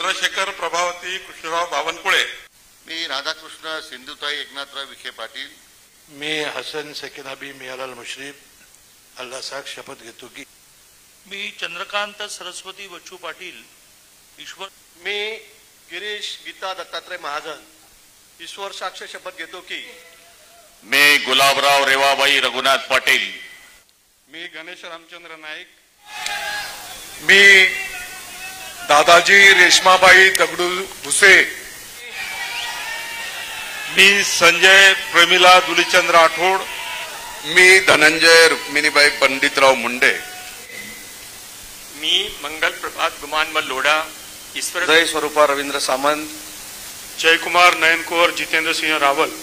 चंद्रशेखर प्रभावती कृष्णराव बावनकुळे, मी राधाकृष्ण सिंधुताई एकनाथराव विखे पाटील, मी हसन सकीनाबी मियालाल मुश्रीफ अल्लाह साख शपथ घेतो की मी चंद्रकांत सरस्वती बच्चू पाटील ईश्वर, मी गिरीश गीता दत्तात्रय महाजन ईश्वर साक्ष शपथ घेतो की मी गुलाबराव रेवाबाई रघुनाथ पाटील, मी गणेश रामचंद्र नाईक, मी दादाजी रेशमाबाई दगडू भुसे, मी संजय प्रमिला दुलीचंद्र राठोड, मी धनंजय रुक्मिणीबाई पंडितराव मुंडे, मी मंगल प्रभात गुमानमल लोढा, ईश्वर जय स्वरूपा रवींद्र सामंत, जयकुमार नयनकुवर जितेंद्र सिंह रावल,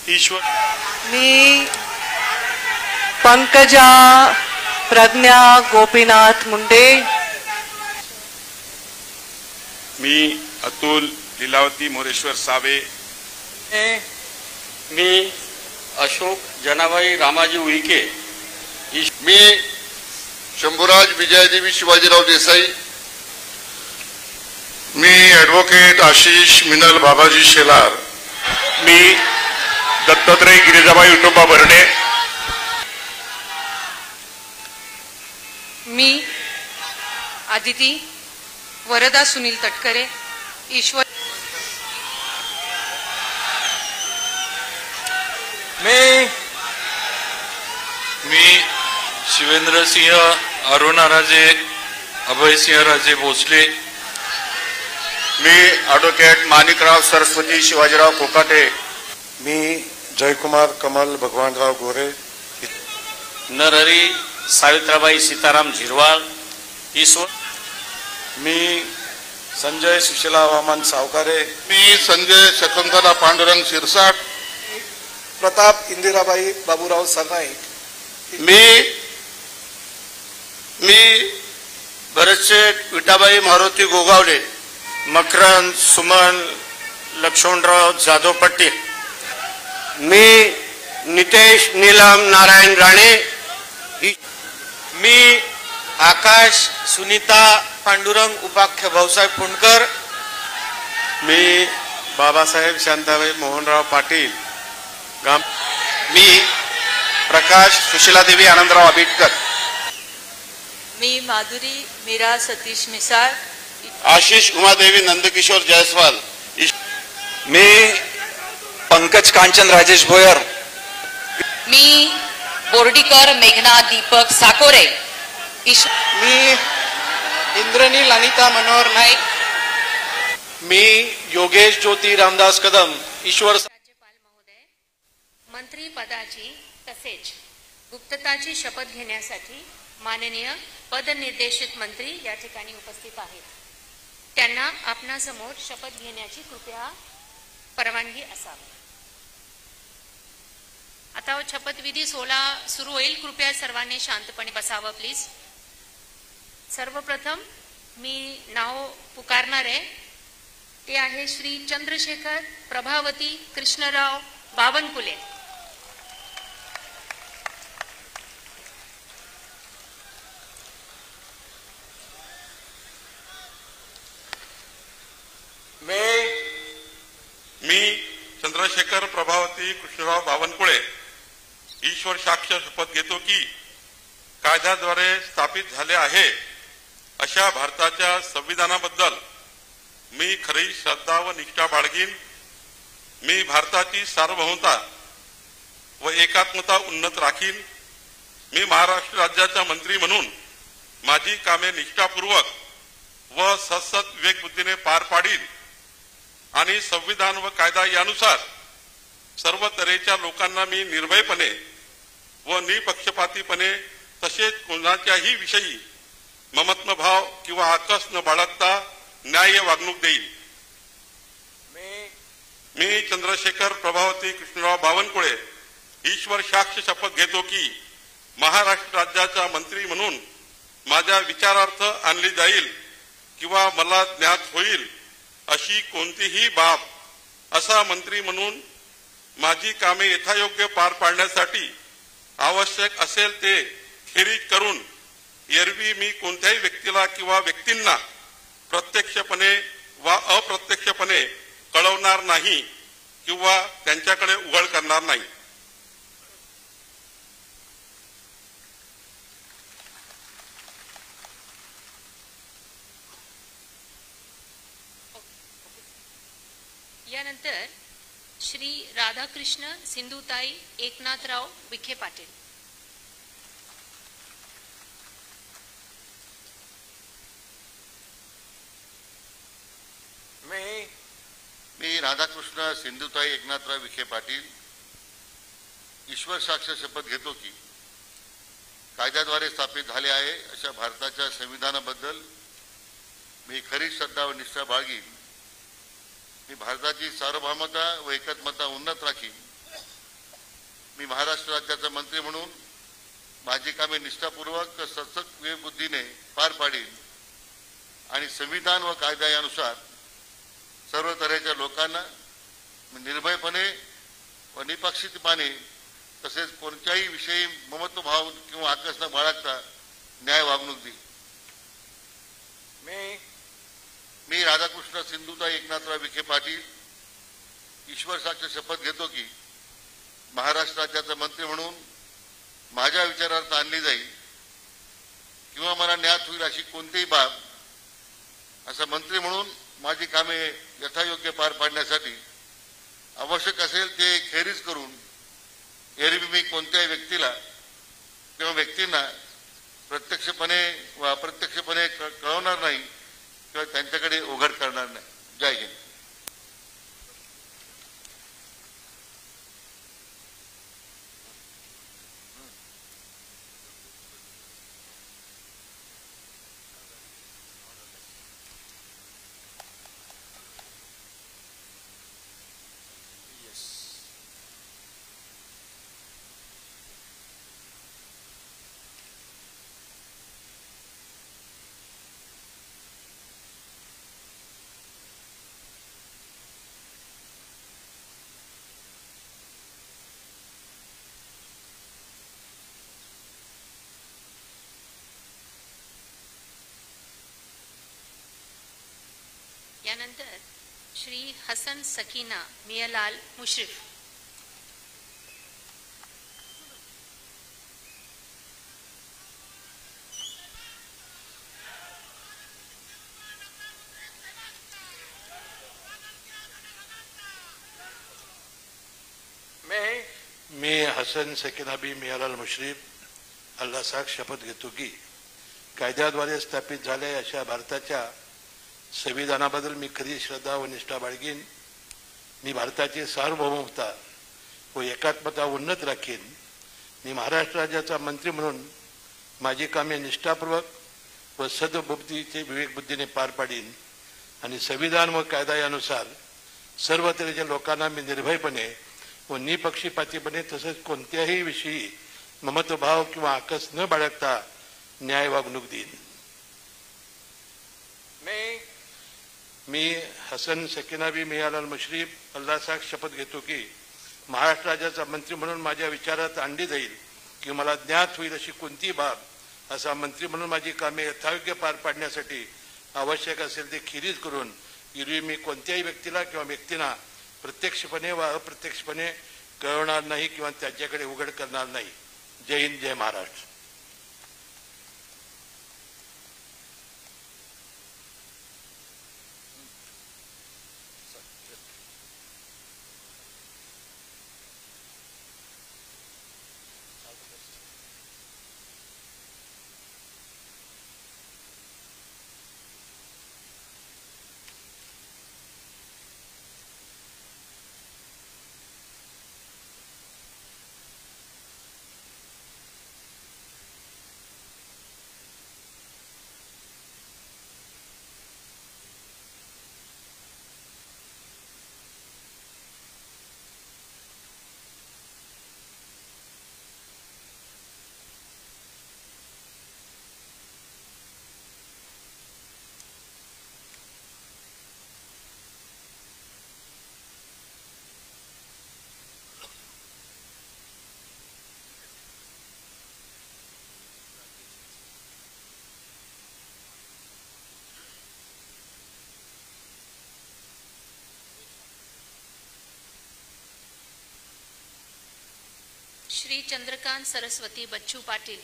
ईश्वर, मी पंकजा प्रज्ञा गोपीनाथ मुंडे, मी अतुल लीलावती मोरेश्वर सावे, मी अशोक जनाबाई रामाजी उईके, मी शंभूराज विजयदेवी शिवाजीराव देसाई, मी ॲडव्होकेट आशिष मिनल बाबाजी शेलार, मी दत्तात्रय गिरिजाबाई विठोबा भरणे, मी आदिती वरदा सुनील तटकरे, ईश्वर, मी शिवेंद्र सिंह अरुणा राजे अभय सिंह राजे भोसले, मी ॲडव्होकेट माणिकराव सरस्वती शिवाजीराव कोकाटे, मी जयकुमार कमल भगवानराव गोरे, नरहरी सावित्राबाई सीताराम झिरवाळ, ईश्वर, मी संजय सुशीला वामन सावकारे, मी संजय शकुंतला पांडुरंग शिरसाट, प्रताप इंदिराबाई बाबूराव सरनाईक, मी भरतशेठ विठाबाई मारुती गोगावले, मकरंद सुमन लक्ष्मणराव जाधव पट्टी, मी नितेश नीलम नारायण राणे, मी आकाश सुनीता पांडुरंग उपाख्य भाऊसाहेब फुंडकर, मी बाबासाहेब शांताबाई मोहनराव पाटील, मी प्रकाश सुशीलादेवी आनंदराव आबिटकर, मी माधुरी मीरा सतीश मिसाळ, आशिष उमादेवी नंदकिशोर जयस्वाल, मी पंकज कांचन राजेश भोयर, मी बोर्डीकर मेघना दीपक साकोरे, मी इंद्रनील अनिता मनोहर नाईक, मी योगेश ज्योती रामदास कदम, ईश्वर, राज्यपाल महोदय मंत्री पदाची तसेच गुप्तताची शपथ घेण्यासाठी माननीय पदनिर्देशित मंत्री या ठिकाणी उपस्थित आहेत. त्यांना आपणासमोर शपथ घेण्याची कृपया परवानगी असावी. आता शपथविधी सोहळा सुरू होईल. कृपया सर्वांनी शांतपणे बसावं प्लीज. सर्वप्रथम मी नाव पुकारणार आहे. ते आहे श्री चंद्रशेखर प्रभावती कृष्णराव बावनकुळे. मी चंद्रशेखर प्रभावती कृष्णराव बावनकुळे ईश्वर साक्ष शपथ घेतो की कायद्याद्वारे स्थापित झाले आहे अशा भारताच्या संविधानाबद्दल मी खरी श्रद्धा व निष्ठा बाळगीन. मी भारताची सार्वभौमता व एकात्मता उन्नत राखीन. मी महाराष्ट्र राज्याचा मंत्री म्हणून माझी कामे निष्ठापूर्वक व सतत विवेकबुद्धीने पार पाडीन आणि संविधान व कायदा यानुसार सर्व तऱ्हेच्या लोकांना मी निर्भयपणे व निपक्षपातीपणे तसेच कोणाच्याही विषयी ममत्वभाव किंवा आकस न बाळगता न्याय्य वागणूक देईल. मी चंद्रशेखर प्रभावती कृष्णराव बावनकुळे ईश्वर साक्ष शपथ घेतो की महाराष्ट्र राज्याचा मंत्री म्हणून माझ्या विचारार्थ आणली जाईल किंवा मला ज्ञात होईल अशी कोणतीही बाब असा मंत्री म्हणून माझी कामे यथायोग्य पार पाडण्यासाठी आवश्यक असेल ते खेरीज करून एरवी मी कोणत्याही व्यक्तीला किंवा व्यक्तींना प्रत्यक्षपणे वा अप्रत्यक्षपणे कळवणार नाही किंवा त्यांच्याकडे उघड करणार नाही. यानंतर श्री राधाकृष्ण सिंधुताई एकनाथराव विखे पाटील. मी राधाकृष्ण सिंधुताई एकनाथराव विखे पाटील ईश्वर साक्ष शपथ घेतो की कायद्याद्वारे स्थापित झाले आहे अशा भारताच्या संविधानाबद्दल मी खरी श्रद्धा व निष्ठा बाळगीन. मी भारताची सार्वभौमता व एकात्मता उन्नत राखीन. मी महाराष्ट्र राज्याचा मंत्री म्हणून माझी कामे निष्ठापूर्वक सचक विवेकबुद्धीने पार पाडीन आणि संविधान व कायदा यानुसार सर्व तऱ्हेच्या लोकांना निर्भयपणे व निपक्षितपणे तसेच कोणत्याही विषयी ममत्वभाव किंवा आकस न बाळगता न्याय वागणूक देईन. मी राधाकृष्ण सिंधुताई एकनाथराव विखे पाटील ईश्वर साक्ष शपथ घेतो की महाराष्ट्र राज्याचा मंत्री म्हणून माझ्या विचारार्थ आणली जाईल किंवा मला ज्ञात होईल अशी कोणतीही बाब असा मंत्री म्हणून माझी कामे यथायोग्य पार पाडण्यासाठी आवश्यक असेल ते खेरीज करून एरवी मी कोणत्याही व्यक्तीला किंवा व्यक्तींना प्रत्यक्षपणे व अप्रत्यक्षपणे कळवणार नाही किंवा त्यांच्याकडे उघड करणार नाही. जय हिंद. यानंतर श्री हसन सकीना मियालाल मुश्रीफ. मी हसन सकीना बी मियालाल मुश्रीफ अल्लाह साक्ष शपथ घेतो की कायद्याद्वारे स्थापित झाले अशा भारताच्या संविधानाबद्दल मी खरी श्रद्धा व निष्ठा बाळगीन. मी भारताची सार्वभौमता व एकात्मता उन्नत राखीन. मी महाराष्ट्र राज्याचा मंत्री म्हणून माझी कामे निष्ठापूर्वक व सद्बुद्धीचे विवेकबुद्धीने पार पाडीन आणि संविधान व कायदा यानुसार सर्व तऱ्हेच्या लोकांना मी निर्भयपणे व निपक्षपातीपणे तसेच कोणत्याही विषयी ममत्वभाव किंवा आकस न बाळगता न्याय वागणूक देईन. मी हसन सकीना बी मियालाल मुश्रीफ अल्लाह साक्ष शपथ घेतो की महाराष्ट्र राज्याचा मंत्री म्हणून माझ्या विचारात आणली जाईल की मला ज्ञात होईल अशी कोणतीही बाब असा मंत्री म्हणून माझी कामे यथायोग्य पार पाडण्यासाठी आवश्यक असेल ते खेरीज करून एरवी मी कोणत्याही व्यक्तीला किंवा व्यक्तींना प्रत्यक्षपणे व अप्रत्यक्षपणे कळवणार नाही किंवा त्यांच्याकडे उघड करणार नाही. जय हिंद, जय महाराष्ट्र. श्री चंद्रकांत सरस्वती बच्चू पाटील,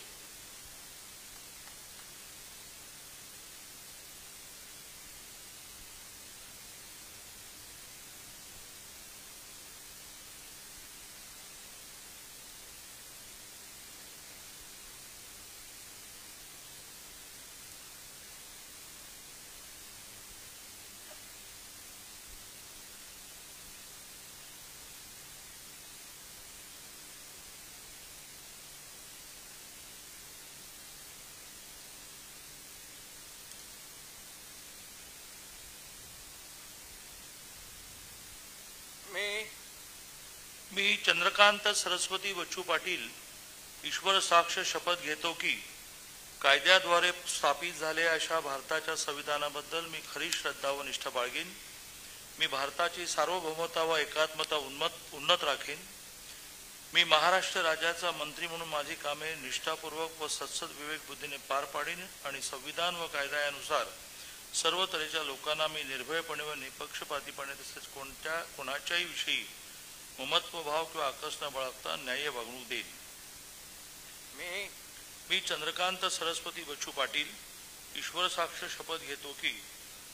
मी चंद्रकांत सरस्वती बच्चू पाटील ईश्वर साक्ष शपथ घेतो की कायद्याद्वारे स्थापित झाले अशा भारताच्या संविधानाबद्दल मी खरी श्रद्धा व निष्ठा बाळगीन. मी भारताची सार्वभौमता व एकात्मता उन्नत राखीन. मी महाराष्ट्र राज्याचा मंत्री म्हणून माझी कामे निष्ठापूर्वक व सत्सद विवेक बुद्धीने पार पाडीन आणि संविधान व कायद्यानुसार सर्व तऱ्हेच्या लोकांना मी निर्भयपणे व निपक्षपातीपणे तसेच कोणाच्याही विषयी ममत्वभाव किंवा आकस न बाळगता न्याय्य वागणूक देईन. मी चंद्रकांत सरस्वती बच्चू पाटील ईश्वर साक्ष शपथ घेतो की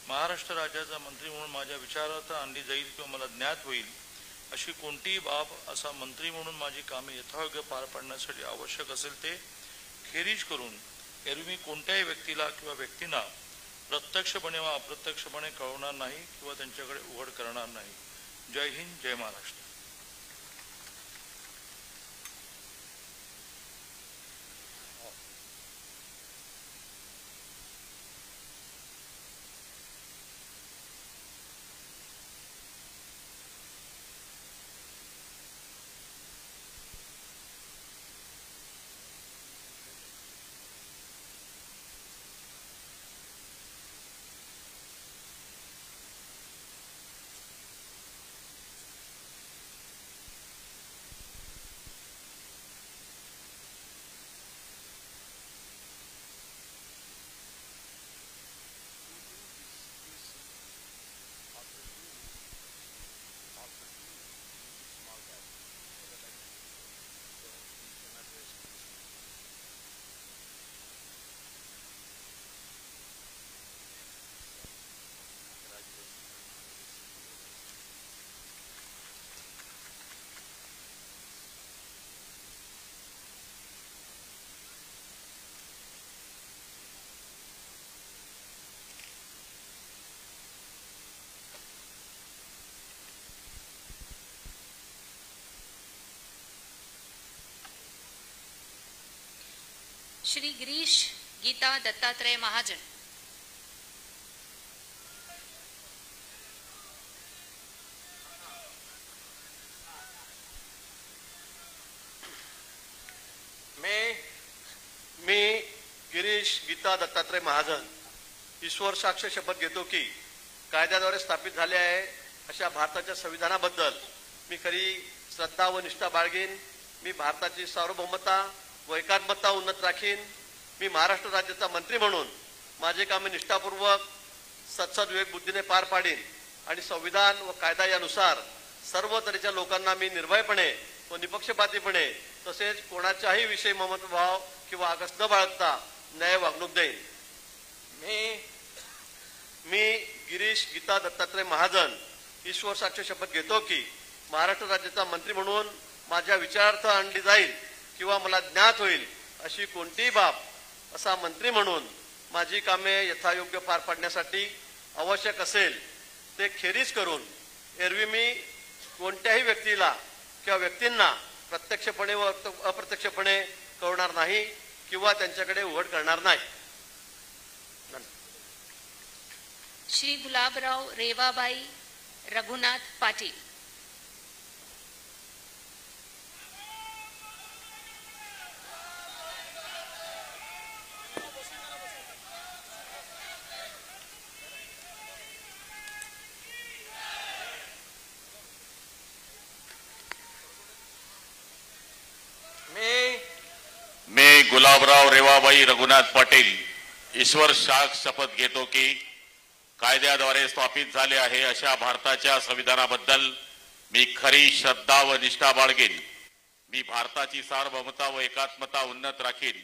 महाराष्ट्र राज्याचा मंत्री म्हणून माझ्या विचारार्थ आणली जाईल किंवा मला ज्ञात होईल अशी कोणतीही बाब असा मंत्री म्हणून माझी कामे यथायोग्य पार पाडण्यासाठी आवश्यक असेल ते खेरीज करून एरवी मी कोणत्याही व्यक्तीला किंवा व्यक्तींना प्रत्यक्षपणे व अप्रत्यक्षपणे कळवणार नाही किंवा त्यांच्याकडे उघड करणार नाही. जय हिंद, जय महाराष्ट्र. श्री गिरीश गीता दत्तात्रय महाजन, मी गिरीश गीता दत्तात्रय महाजन ईश्वर साक्ष शपथ घेतो की कायद्याद्वारे स्थापित झाले आहे अशा भारताच्या संविधानाबद्दल मी खरी श्रद्धा व निष्ठा बाळगीन. मी भारताची सार्वभौमता व एकात्मता उन्नत राखीन. मी महाराष्ट्र राज्याचा मंत्री म्हणून माझे कामे निष्ठापूर्वक सत्सद विवेक बुद्धीने पार पाडीन आणि संविधान व कायदा यानुसार सर्व तऱ्हेच्या लोकांना मी निर्भयपणे व निपक्षपातीपणे तसेच कोणाच्याही विषयी ममत्वभाव किंवा आकस न बाळगता न्याय वागणूक देईन. मी गिरीश गीता दत्तात्रय महाजन ईश्वर साक्ष शपथ घेतो की महाराष्ट्र राज्याचा मंत्री म्हणून माझ्या विचारार्थ आणली जाईल किंवा मला ज्ञात होईल अशी कोणतीही बाब असा मंत्री म्हणून माझी कामे यथायोग्य पार पाडण्यासाठी आवश्यक असेल ते खेरीज करून एरवी मी कोणत्याही व्यक्तीला किंवा व्यक्तींना प्रत्यक्षपणे व अप्रत्यक्षपणे कळवणार नाही किंवा त्यांच्याकडे उघड करणार नाही. श्री गुलाबराव रेवाबाई रघुनाथ पाटील, मी गुलाबराव रेवाबाई रघुनाथ पाटील ईश्वर साक्ष शपथ घेतो की कायद्याद्वारे स्थापित झाले आहे अशा भारताच्या संविधानाबद्दल मी खरी श्रद्धा व निष्ठा बाळगीन. मी भारताची सार्वभौमता व एकात्मता उन्नत राखीन.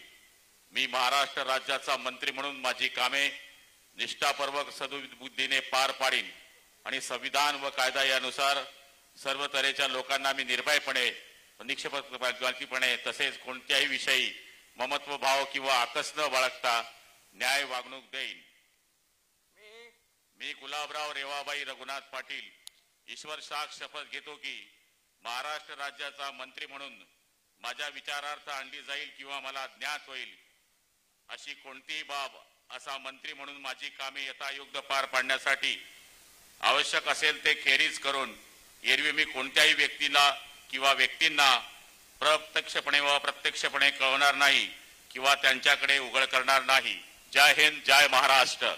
मी महाराष्ट्र राज्याचा मंत्री म्हणून माझी कामे निष्ठापूर्वक सद्बुद्धीने पार पाडीन आणि संविधान व कायदा यानुसार सर्व तऱ्हेच्या लोकांना मी निर्भयपणे निष्पक्षपातीपणे तसेच कोणत्याही विषयी ममत्व भाव किंवा आकस न बाळगता न्याय वागणूक देईन. मी गुलाबराव रेवाबाई रघुनाथ पाटील ईश्वर साक्ष शपथ घेतो की महाराष्ट्र राज्याचा मंत्री म्हणून माझ्या विचारार्थ आणली जाईल किंवा मला ज्ञात होईल अशी कोणतीही बाब असा मंत्री म्हणून माझी कामे यथायोग्य पार पाडण्यासाठी आवश्यक असेल ते खेरीज करून एरवी मी कोणत्याही व्यक्तीला किंवा व्यक्तींना प्रत्यक्षपणे व अप्रत्यक्षपणे कळवणार नाही किंवा त्यांच्याकडे उघड करणार नाही. जय हिंद, जय महाराष्ट्र.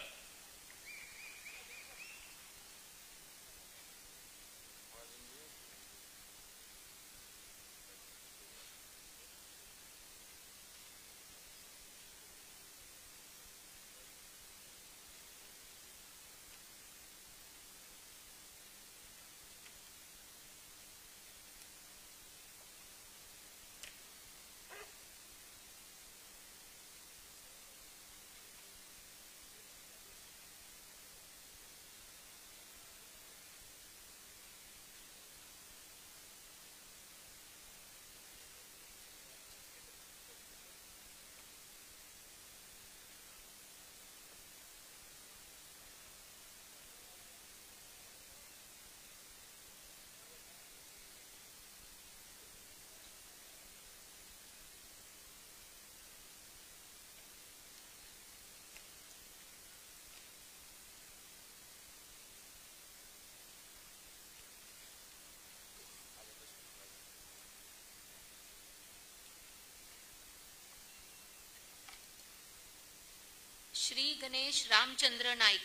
श्री गणेश रामचंद्र नाईक.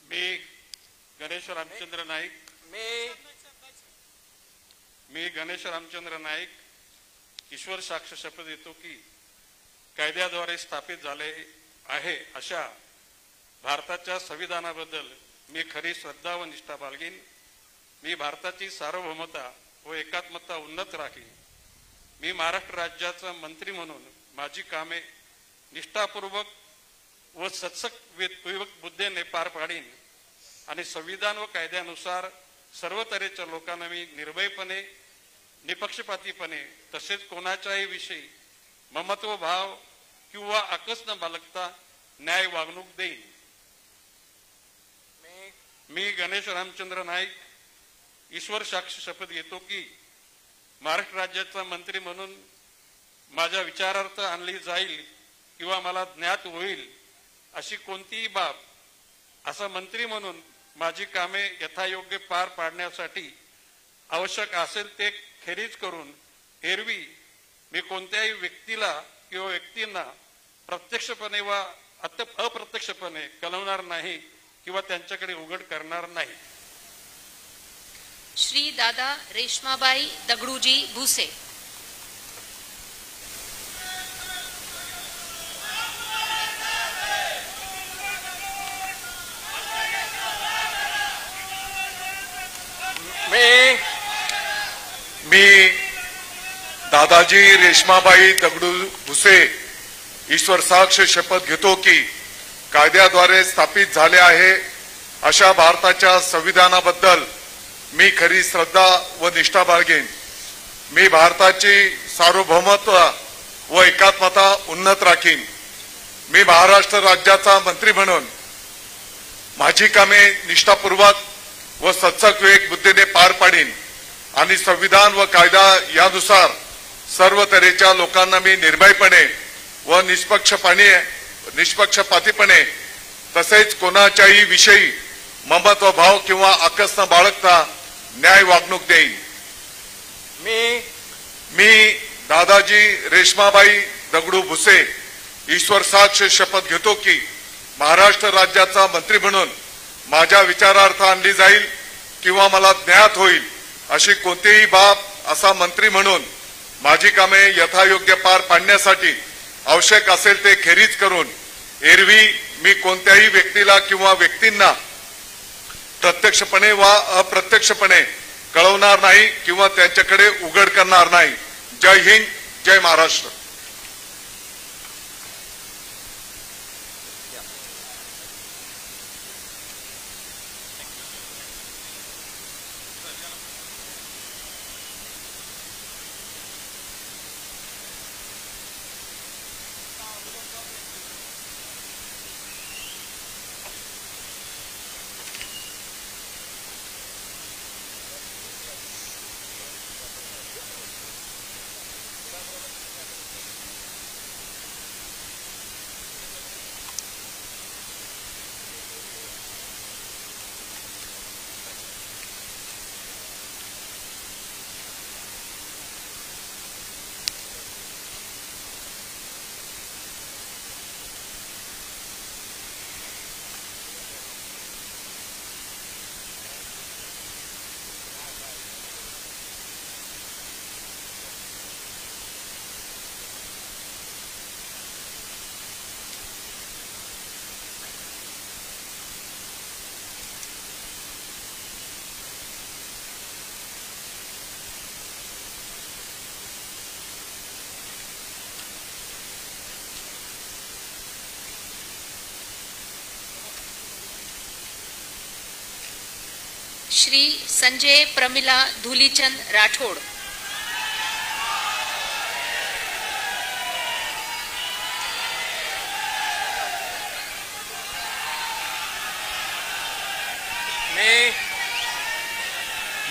मी गणेश रामचंद्र नाईक. मी गणेश रामचंद्र नाईक ईश्वर साक्ष शपथ घेतो की कायद्याद्वारे स्थापित झाले आहे अशा भारताच्या संविधानाबद्दल मी खरी श्रद्धा व निष्ठा बाळगीन. मी भारताची सार्वभौमता व एकात्मता उन्नत राखीन. मी महाराष्ट्र राज्याचा मंत्री म्हणून माझी कामे निष्ठापूर्वक व सत्सक बुद्धीने पार पाडीन आणि संविधान व कायद्यानुसार सर्व तऱ्हेच्या लोकांना मी निर्भयपणे निपक्षपातीपणे तसेच कोणाच्याही विषयी ममत्व भाव किंवा आकस न बाळगता न्याय वागणूक देईन. मी गणेश रामचंद्र नाईक ईश्वर साक्ष शपथ घेतो की महाराष्ट्र राज्याचा मंत्री म्हणून माझ्या विचारार्थ आणली जाईल किंवा मला ज्ञात होईल अशी कोणतीही बाब असा मंत्री म्हणून माझी कामे यथायोग्य पार पाडण्यासाठी आवश्यक असेल ते खेरीज करून एरवी मी कोणत्याही व्यक्तीला किंवा व्यक्तींना प्रत्यक्षपणे वा अप्रत्यक्षपणे कळवणार नाही किंवा त्यांच्याकडे उघड करणार नाही. श्री दादा रेश्माबाई दगडूजी भुसे. मी दादाजी रेश्माबाई दगडू भुसे ईश्वर साक्ष शपथ घेतो की कायद्याद्वारे स्थापित झाले आहे अशा भारताच्या संविधानाबद्दल मी खरी श्रद्धा व निष्ठा बाळगेन. मी भारताची सार्वभौमत्व व एकात्मता उन्नत राखीन. मी महाराष्ट्र राज्याचा मंत्री म्हणून माझी कामे निष्ठापूर्वक व सत्सक बुद्धीने पार पाडीन आणि संविधान व कायदा यानुसार सर्व तऱ्हेच्या लोकांना मी निर्भयपणे व निष्पक्षपातीपणे तसेच कोणाच्याही विषयी ममत्व भाव किंवा आकस न बाळगता न्याय वागणूक देईन. मी दादाजी रेश्माबाई दगडू भुसे ईश्वर साक्ष शपथ घेतो की महाराष्ट्र राज्याचा मंत्री म्हणून माझ्या विचारार्थ आणली जाईल किंवा मला ज्ञात होईल अशी कोणतीही बाब असा मंत्री म्हणून माझी कामे यथायोग्य पार पाडण्यासाठी आवश्यक असेल ते खेरीज करून एरवी मी कोणत्याही व्यक्तीला किंवा व्यक्तींना प्रत्यक्षपणे वा अप्रत्यक्षपणे कळवणार नाही किंवा त्यांच्याकडे उघड करणार नाही. जय हिंद, जय महाराष्ट्र. श्री संजय प्रमिला धुलीचंद राठोड.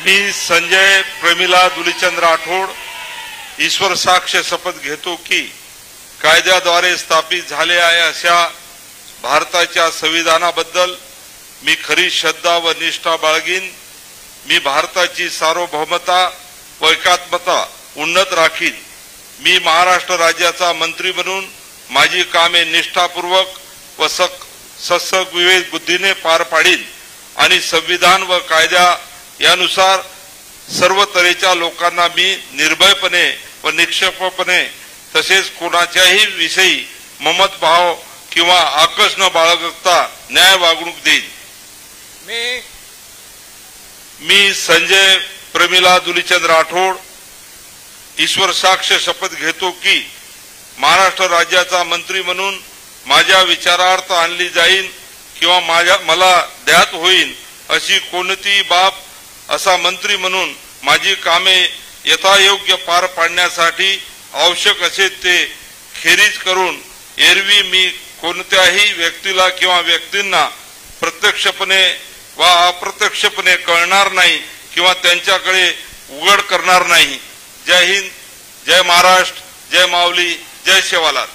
मी संजय प्रमिला धुलीचंद राठोड ईश्वर साक्ष शपथ घेतो की कायद्याद्वारे स्थापित झाले आहे अशा भारताच्या संविधानाबद्दल मी खरी श्रद्धा व निष्ठा बाळगीन. मी भारताची सार्वभौमता व एकात्मता उन्नत राखीन. मी महाराष्ट्र राज्याचा मंत्री म्हणून माझी कामे निष्ठापूर्वक व सत्सविवेक बुद्धीने पार पाडीन आणि संविधान व कायदा यानुसार सर्व तऱ्हेच्या लोकांना मी निर्भयपणे व निष्पक्षपणे तसेच कोणाच्याही विषयी ममतभाव किंवा आकस न बाळगता न्याय वागणूक देईन. मी संजय प्रमिला धुलीचंद राठोड ईश्वर साक्ष शपथ घेतो की महाराष्ट्र राज्याचा मंत्री म्हणून माझ्या विचारार्थ आणली जाईल किंवा मला ज्ञात होईल अशी कोणतीही बाब असा मंत्री म्हणून माझी कामे यथायोग्य पार पाडण्यासाठी आवश्यक असेल ते खेरीज करून एरवी मी कोणत्याही व्यक्तीला किंवा व्यक्तींना प्रत्यक्षपणे वा अप्रत्यक्षपणे कळणार नाही किंवा त्यांच्याकडे उघड करणार नाही. जय हिंद, जय महाराष्ट्र, जय माऊली, जय शेवालाल.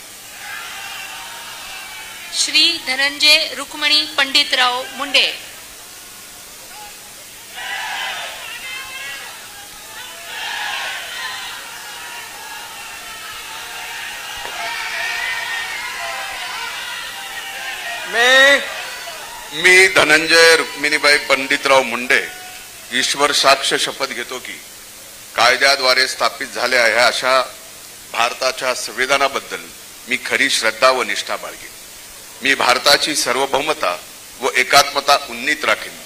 श्री धनंजय रुक्मणी पंडितराव मुंडे. मी धनंजय रुक्मिणीबाई पंडितराव मुंडे ईश्वर साक्ष शपथ घेतो की कायद्याद्वारे स्थापित झाले आहे अशा भारताच्या संविधानाबद्दल मी खरी श्रद्धा व निष्ठा बाळगेन. मी भारताची सार्वभौमता व एकात्मता उन्नीत राखीन.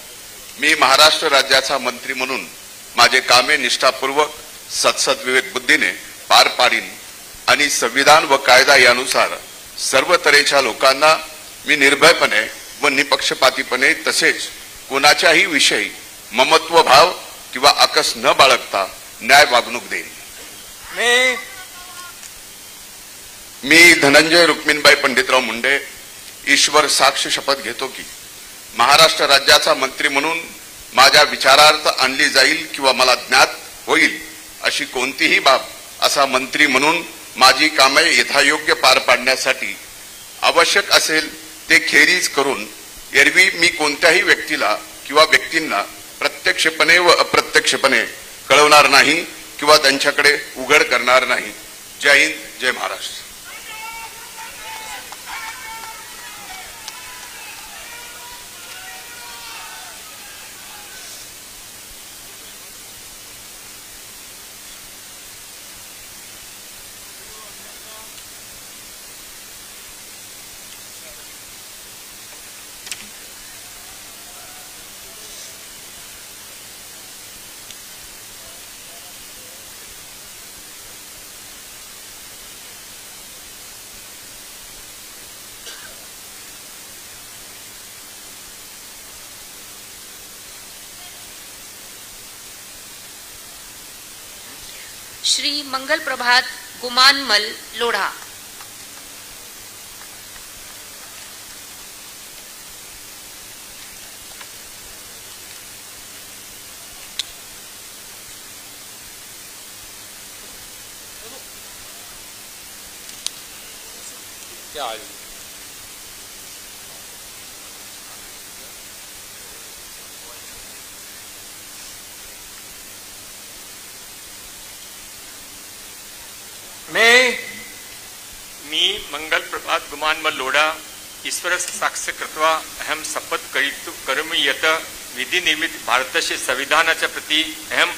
मी महाराष्ट्र राज्याचा मंत्री म्हणून माझे कामे निष्ठापूर्वक सत्सविवेक बुद्धीने पार पाडीन आणि संविधान व कायदा यानुसार सर्व तऱ्हेच्या लोकांना मी निर्भयपणे व निपक्षपातीपणे तसेच कोणाच्याही विषयी ममत्व भाव किंवा आकस न बाळगता न्याय वागणूक देईन. मी धनंजय रुक्मिणीबाई पंडितराव मुंडे ईश्वर साक्ष शपथ घेतो की महाराष्ट्र राज्याचा मंत्री म्हणून माझ्या विचारार्थ आणली जाईल किंवा मला ज्ञात होईल अशी कोणतीही बाब असा मंत्री म्हणून माझी कामे यथायोग्य पार पाडण्यासाठी आवश्यक असेल ते खेरीज करून एरवी मी कोणत्याही व्यक्तीला किंवा व्यक्तींना प्रत्यक्षपणे व अप्रत्यक्षपणे कळवणार नाही किंवा त्यांच्याकडे उघड करणार नाही. जय हिंद, जय महाराष्ट्र. श्री मंगल प्रभात गुमानमल लोढ़ा। मी मंगल प्रभात गुमानमल लोढ़ा ईश्वर साक्ष्य कृत्वा अहम शपथ करोमि यत् विधि निर्मित भारतस्य संविधानाच्या प्रति अहम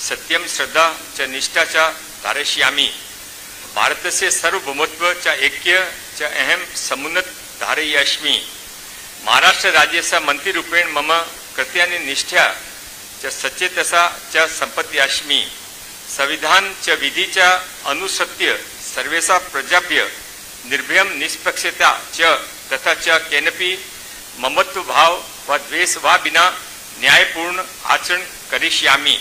सत्यम श्रद्धा च निष्ठा च धारयिष्यामि। भारतस्य सार्वभौमत्व च ऐक्य च अहम समुन्नत धारयिष्यामि। महाराष्ट्र राज्यस्य मंत्रीरूपेण मम कृत्यानि निष्ठा च सचेतसा च संपत्यास्मि। संविधान च विधि च अनुसृत्य सर्वेषां प्रजाभ्य निर्भयं निष्पक्षता च तथा च केनपि ममत्व भाव व द्वेष वा बिना न्यायपूर्ण आचरण करिष्यामि।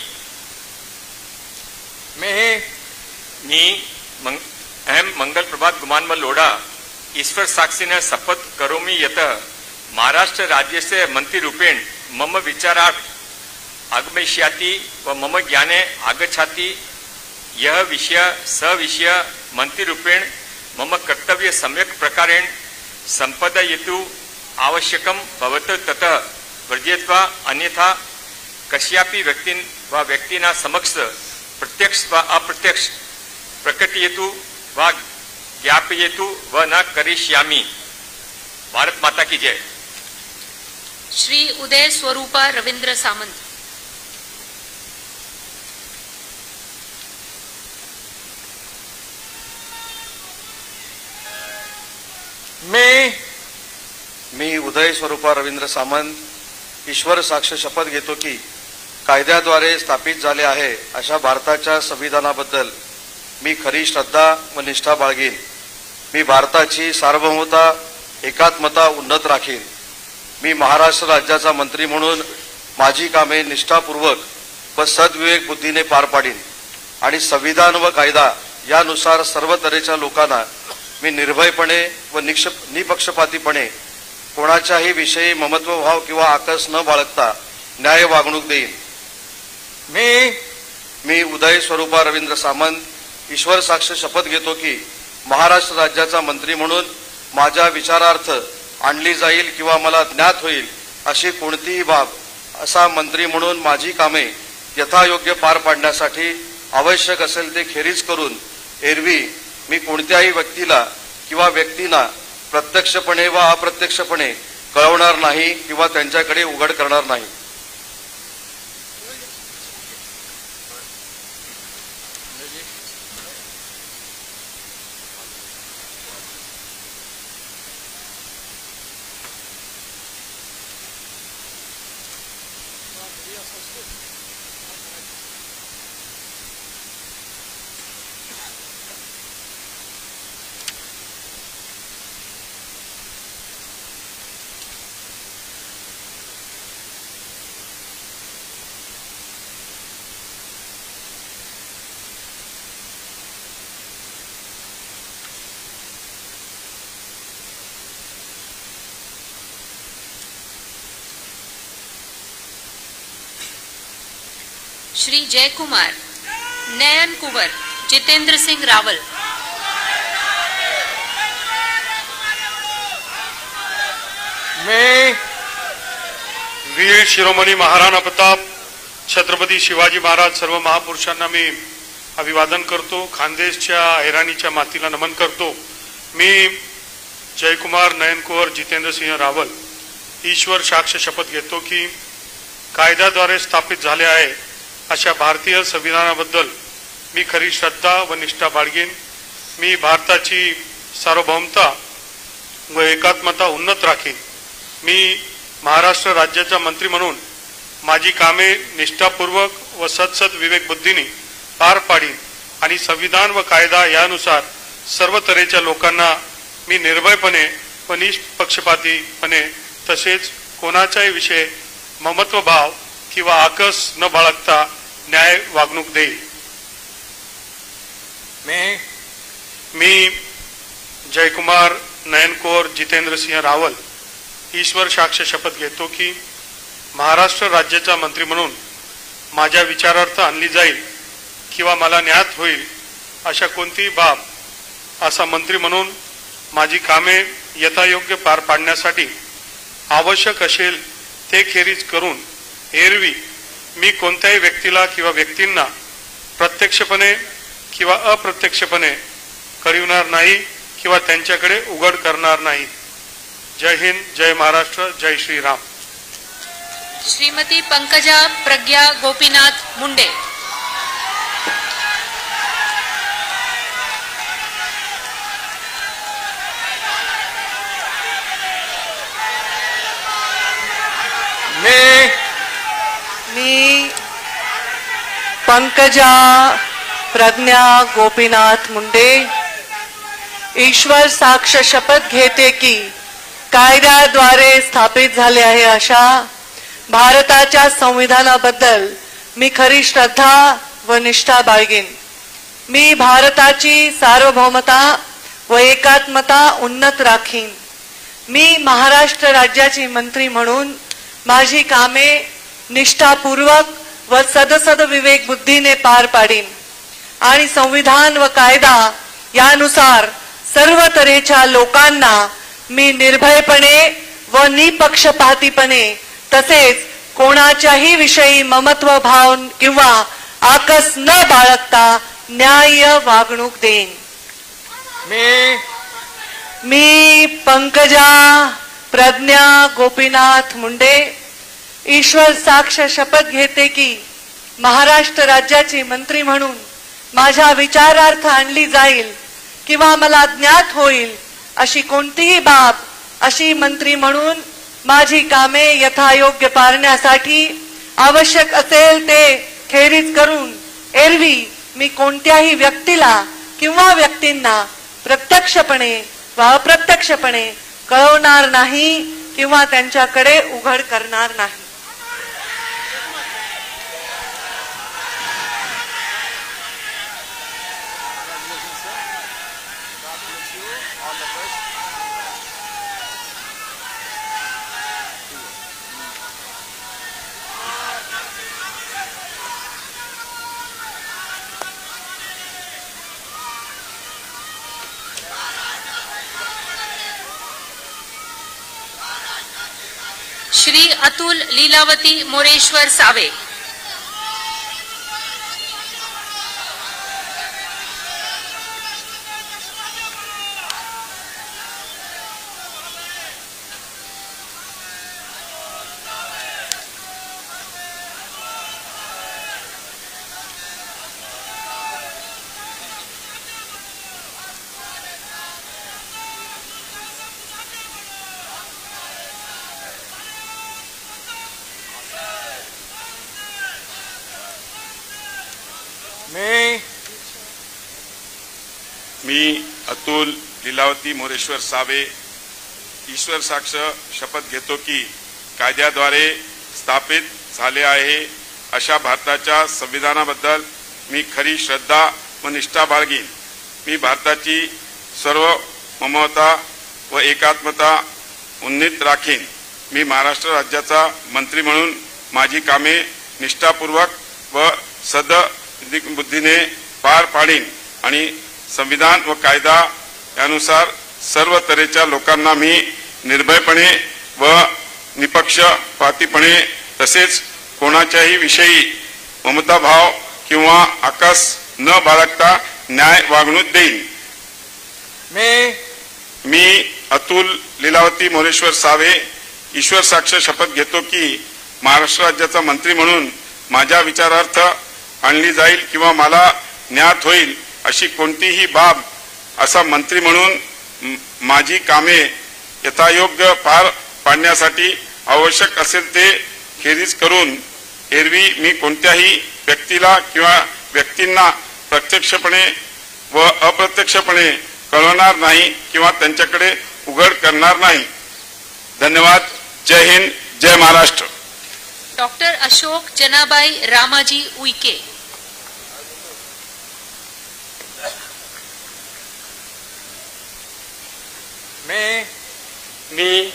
अहम मंगल प्रभात गुमानमल लोढ़ा ईश्वर साक्षिण शपथ करोमि यत् महाराष्ट्र राज्यस्य मंत्रीरूपेण मम विचारार्थ आगमिष्याति व मम ज्ञाने आगच्छति। यह विषय सविषय मंत्रीरूपेण मम कर्तव्य सम्यक प्रकारेण संपादयितुं आवश्यकं भवत् ततः वर्जयित्वा अन्यथा कस्यापि व्यक्तिना समक्ष प्रत्यक्ष व अप्रत्यक्ष प्रकटयतु व ज्ञापयतु व न करिष्यामि। भारत माता की जय। श्री उदय स्वरूपा रविंद्र सामंत। मी उदय स्वरूपा रवींद्र सामंत ईश्वर साक्ष शपथ घेतो की कायद्याद्वारे स्थापित झाले आहे अशा भारताच्या संविधानाबद्दल मी खरी श्रद्धा व निष्ठा बाळगीन। मी भारताची सार्वभौमता एकात्मता उन्नत राखीन। मी महाराष्ट्र राज्याचा मंत्री म्हणून माझी कामे निष्ठापूर्वक व सद्विवेक बुद्धीने पार पाडीन आणि संविधान व कायदा यानुसार सर्व तऱ्हेच्या लोकांना मी निर्भयपणे व निपक्षपातीपणे कोणाच्याही विषयी ममत्वभाव किंवा आकस न बाळगता न्याय वागणूक देईन। मी उदय स्वरूपा रवींद्र सामंत ईश्वर साक्ष शपथ घेतो की महाराष्ट्र राज्याचा मंत्री म्हणून माझ्या विचारार्थ आणली जाईल किंवा मला ज्ञात होईल अशी कोणतीही बाब असा मंत्री म्हणून माझी कामे यथायोग्य पार पाडण्यासाठी आवश्यक असेल ते खेरीज करून एरवी मी कोणत्याही व्यक्तीला किंवा व्यक्तींना प्रत्यक्षपणे व अप्रत्यक्षपणे कळवणार नाही किंवा त्यांच्याकडे उघड करणार नाही। श्री जयकुमार नयन कुंवर जितेंद्र सिंह रावल। मैं वीर शिरोमणी महाराणा प्रताप छत्रपती शिवाजी महाराज सर्व महापुरुषांना मी अभिवादन करतो। खानदेशच्या ऐराणीच्या मातीला नमन करतो। मी जयकुमार नयन कुंवर जितेंद्र सिंह रावल ईश्वर साक्ष शपथ घेतो की कायद्याद्वारे स्थापित झाले आहे अशा भारतीय संविधानाबद्दल मी खरी श्रद्धा व निष्ठा बाळगीन। मी भारताची सार्वभौमता व एकात्मता उन्नत राखीन। मी महाराष्ट्र राज्याचा मंत्री म्हणून माझी कामे निष्ठापूर्वक व सत्सद विवेक बुद्धीने पार पाडीन आणि संविधान व कायदा यानुसार सर्व तऱ्हेच्या लोकांना मी निर्भयपणे व निष्पक्षपातीपणे तसेच कोणाच्याही विषयी ममत्वभाव किंवा आकस न बाळगता न्याय वागणूक देईल। मी जयकुमार नयनकोर जितेंद्र सिंह रावल ईश्वर साक्ष शपथ घेतो की महाराष्ट्र राज्याचा मंत्री म्हणून माझ्या विचारार्थ आणली जाईल किंवा मला ज्ञात होईल अशा कोणतीही बाब असा मंत्री म्हणून माझी कामे यथायोग्य पार पाडण्यासाठी आवश्यक असेल ते खेरीज करून एरवी मी कोणत्याही व्यक्तीला किंवा व्यक्तींना प्रत्यक्षपणे किंवा अप्रत्यक्षपणे कळविणार नाही किंवा त्यांच्याकडे उघड करणार नाही. जय हिंद, जय महाराष्ट्र, जय श्रीराम. श्रीमती पंकजा प्रज्ञा गोपीनाथ मुंडे. मी पंकजा प्रज्ञा गोपीनाथ मुंडे ईश्वर साक्ष शपथ घेते की कायद्याद्वारे स्थापित झाले आहे अशा भारताच्या संविधानाबद्दल मी खरी श्रद्धा व निष्ठा बाळगीन. मी भारताची सार्वभौमता व एकात्मता उन्नत राखीन. मी महाराष्ट्र राज्याची मंत्री म्हणून माझी कामे निष्ठापूर्वक व सदसद विवेक बुद्धीने पार पाडीन आणि संविधान व कायदा यानुसार सर्व तऱ्हेच्या लोकांना मी निर्भयपणे व निपक्षपातीपणे तसेच कोणाच्याही विषयी ममत्व भाव किंवा आकस न बाळगता न्याय्य वागणूक देईन. मी पंकजा प्रज्ञा गोपीनाथ मुंडे ईश्वर साक्ष शपथ घेते की महाराष्ट्र राज्याची मंत्री म्हणून माझ्या विचारार्थ आणली जाईल किंवा मला ज्ञात होईल अशी कोणतीही बाब अशी मंत्री म्हणून माझी कामे यथायोग्य पारण्यासाठी आवश्यक असेल ते खेरीज करून एरवी मी कोणत्याही व्यक्तीला किंवा व्यक्तींना प्रत्यक्षपणे व अप्रत्यक्षपणे कळवणार नाही किंवा त्यांच्याकडे उघड करणार नाही. श्री अतुल लीलावती मोरेश्वर सावे. मी अतुल लीलावती मोरेश्वर सावे ईश्वर साक्ष शपथ घेतो की कायद्याद्वारे स्थापित झाले आहे अशा भारताच्या संविधानाबद्दल मी खरी श्रद्धा व निष्ठा बाळगीन. मी भारताची सार्वभौमता व एकात्मता उन्नत राखीन. मी महाराष्ट्र राज्याचा मंत्री म्हणून माझी कामे निष्ठापूर्वक व सद्बुद्धीने पार पाडीन आणि संविधान व कायदा यानुसार सर्व तऱ्हेच्या लोकांना मी निर्भयपणे व निपक्षपातीपणे तसेच कोणाच्याही विषयी ममताभाव किंवा आकस न बाळगता न्याय वागणूक देईन. मी अतुल लीलावती मोरेश्वर सावे ईश्वर साक्ष शपथ घेतो की महाराष्ट्र राज्याचा मंत्री म्हणून माझ्या विचारार्थ आणली जाईल किंवा मला ज्ञात होईल अशी कोणतीही बाब असा मंत्री म्हणून माझी कामे यथायोग्य पार पाडण्यासाठी आवश्यक असेल ते खेरीज करून एरवी मी कोणत्याही व्यक्तीला किंवा व्यक्तींना प्रत्यक्षपणे व अप्रत्यक्षपणे कळवणार नाही किंवा त्यांच्याकडे उघड करणार नाही. धन्यवाद. जय हिंद, जय महाराष्ट्र. डॉक्टर अशोक जनाबाई रामाजी उईके. मी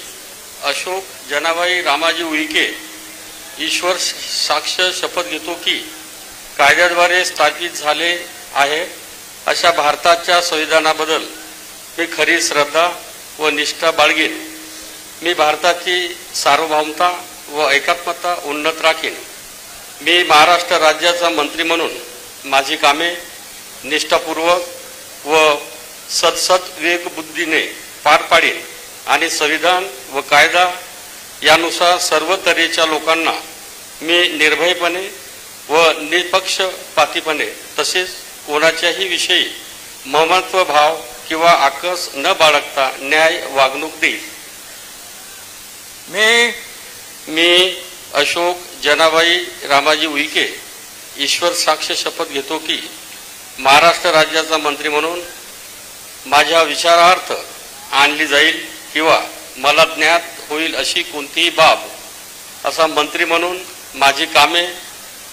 अशोक जनाबाई रामाजी उईके ईश्वर साक्ष शपथ घेतो की कायद्याद्वारे स्थापित झाले आहे अशा भारताच्या संविधानाबद्दल मी खरी श्रद्धा व निष्ठा बाळगेन. मी भारताची सार्वभौमता व एकात्मता उन्नत राखीन. मी महाराष्ट्र राज्याचा मंत्री म्हणून माझी कामे निष्ठापूर्वक व सद्सद्विवेकबुद्धीने पार पाडीन आणि संविधान व कायदा यानुसार सर्व तऱ्हेच्या लोकांना मी निर्भयपणे व निपक्षपातीपणे तसेच कोणाच्याही विषयी ममत्व भाव किंवा आकस न बाळगता न्याय वागणूक देईल. मी अशोक जनाबाई रामाजी उईके ईश्वर साक्ष शपथ घेतो की महाराष्ट्र राज्याचा मंत्री म्हणून माझ्या विचारार्थ आणली जाईल किंवा मला ज्ञात होईल अशी कोणतीही बाब असा मंत्री म्हणून माझी कामे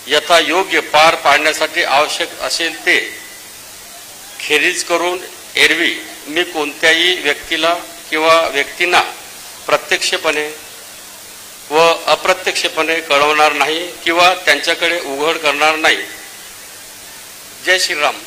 यथायोग्य पार पाडण्यासाठी आवश्यक असेल ते खेरीज करून एरवी मी कोणत्याही व्यक्तीला किंवा व्यक्तींना प्रत्यक्षपणे व अप्रत्यक्षपणे कळवणार नाही किंवा त्यांच्याकडे उघड करणार नाही. जय श्रीराम.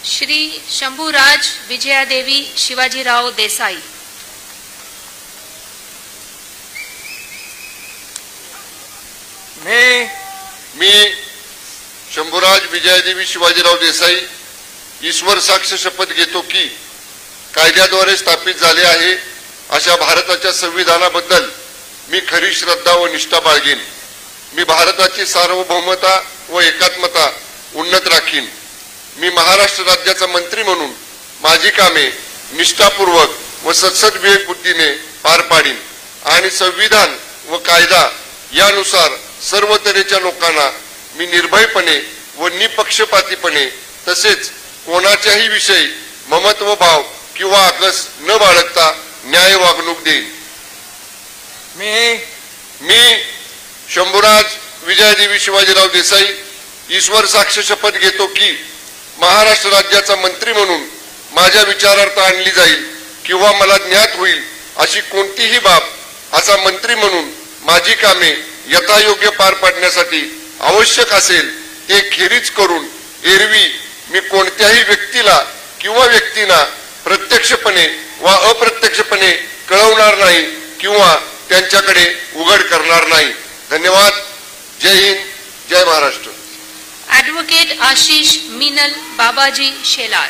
श्री शंभूराज विजयादेवी शिवाजीराव देसाई. मी शंभूराज विजयादेवी शिवाजीराव देसाई ईश्वर साक्ष शपथ घेतो की कायद्याद्वारे स्थापित झाले आहे अशा भारताच्या संविधानाबद्दल मी खरी श्रद्धा व निष्ठा बाळगेन. मी भारताची सार्वभौमता व एकात्मता उन्नत राखीन. मी महाराष्ट्र राज्याचा मंत्री म्हणून माझी कामे निष्ठापूर्वक व सद्सद्विवेक बुद्धीने पार पाडीन आणि संविधान व कायदा यानुसार सर्व तऱ्हेच्या लोकांना मी निर्भयपणे व निपक्षपातीपणे तसेच कोणाच्याही विषयी ममत्व भाव किंवा आकस न बाळगता न्याय वागणूक देईन. मी शंभूराज विजयादेवी शिवाजीराव देसाई ईश्वर साक्ष शपथ घेतो की महाराष्ट्र राज्याचा मंत्री म्हणून माझ्या विचारार्थ आणली जाईल किंवा मला ज्ञात होईल अशी कोणतीही बाब असा मंत्री म्हणून माझी कामे यथायोग्य पार पाडण्यासाठी आवश्यक असेल ते खेरीज करून एरवी मी कोणत्याही व्यक्तीला किंवा व्यक्तींना प्रत्यक्षपणे व अप्रत्यक्षपणे कळवणार नाही किंवा त्यांच्याकडे उघड करणार नाही. धन्यवाद. जय हिंद. जय महाराष्ट्र. ॲडव्होकेट आशिष मीनल बाबाजी शेलार.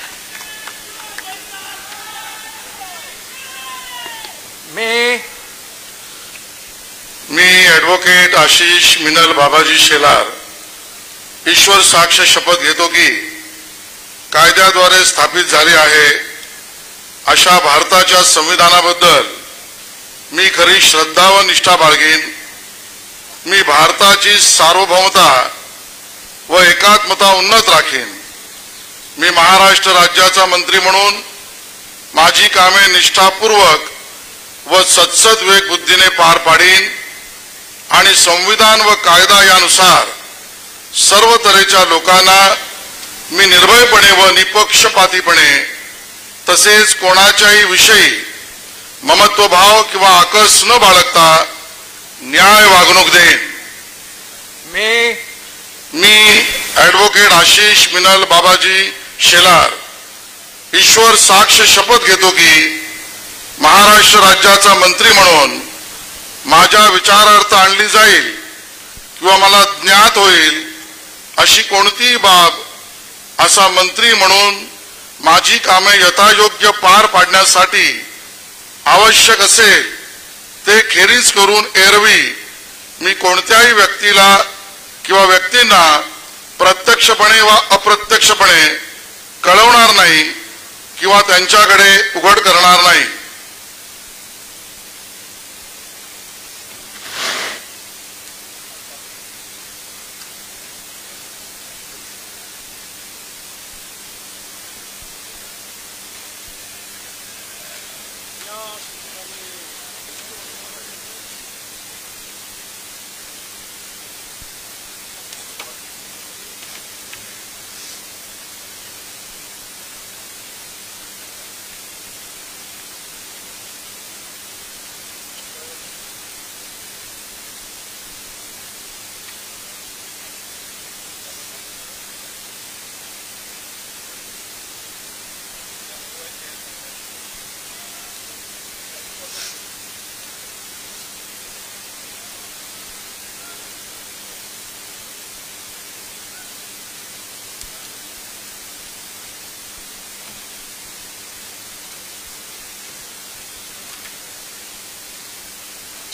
मी ॲडव्होकेट आशिष मिनल बाबाजी शेलार ईश्वर साक्ष शपथ घेतो की कायद्याद्वारे स्थापित झाले आहे अशा भारताच्या संविधानाबद्दल मी खरी श्रद्धा व निष्ठा बाळगेन. मी भारताची सार्वभौमता व एकात्मता उन्नत राखीन. मी महाराष्ट्र राज्याचा मंत्री म्हणून माझी कामे निष्ठापूर्वक व सद्सद्विवेक बुद्धीने पार पाडीन आणि संविधान व कायदा यानुसार सर्व तऱ्हेच्या लोकांना मी निर्भयपणे व निपक्षपातीपणे तसेच कोणाच्याही विषयी ममत्वभाव किंवा आकस न बाळगता न्याय वागणूक देईन. मी ॲडव्होकेट आशिष मिनल बाबाजी शेलार ईश्वर साक्ष शपथ घेतो की महाराष्ट्र राज्याचा मंत्री म्हणून माझ्या विचारार्थ आणली जाईल किंवा मला ज्ञात होईल अशी कोणतीही बाब असा मंत्री म्हणून माझी कामे यथायोग्य पार पाडण्यासाठी आवश्यक असेल ते खेरीज करून एरवी मी कोणत्याही व्यक्तीला किंवा व्यक्तींना प्रत्यक्षपणे वा अप्रत्यक्षपणे कळवणार नाही किंवा त्यांच्याकडे उघड करणार नाही.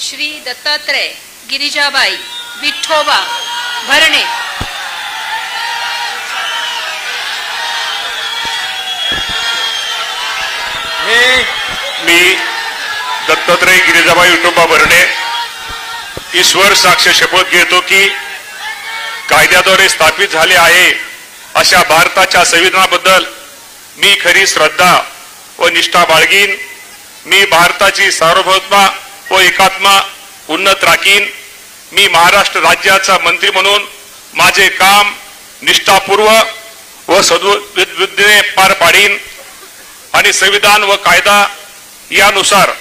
श्री दत्तात्रय गिरिजाबाई विठोबा भरणे. मी दत्तात्रय गिरिजाबाई विठोबा भरणे ईश्वर साक्ष शपथ घेतो की कायद्याद्वारे स्थापित झाले आहे अशा भारताच्या संविधानाबद्दल मी खरी श्रद्धा व निष्ठा बाळगीन. मी भारताची सार्वभौमता व एकात्मा उन्नत राखीन. मी महाराष्ट्र राज्याचा मंत्री म्हणून माझे काम निष्ठापूर्वक व सद्बुद्धीने पार पाडीन आणि संविधान व कायदा यानुसार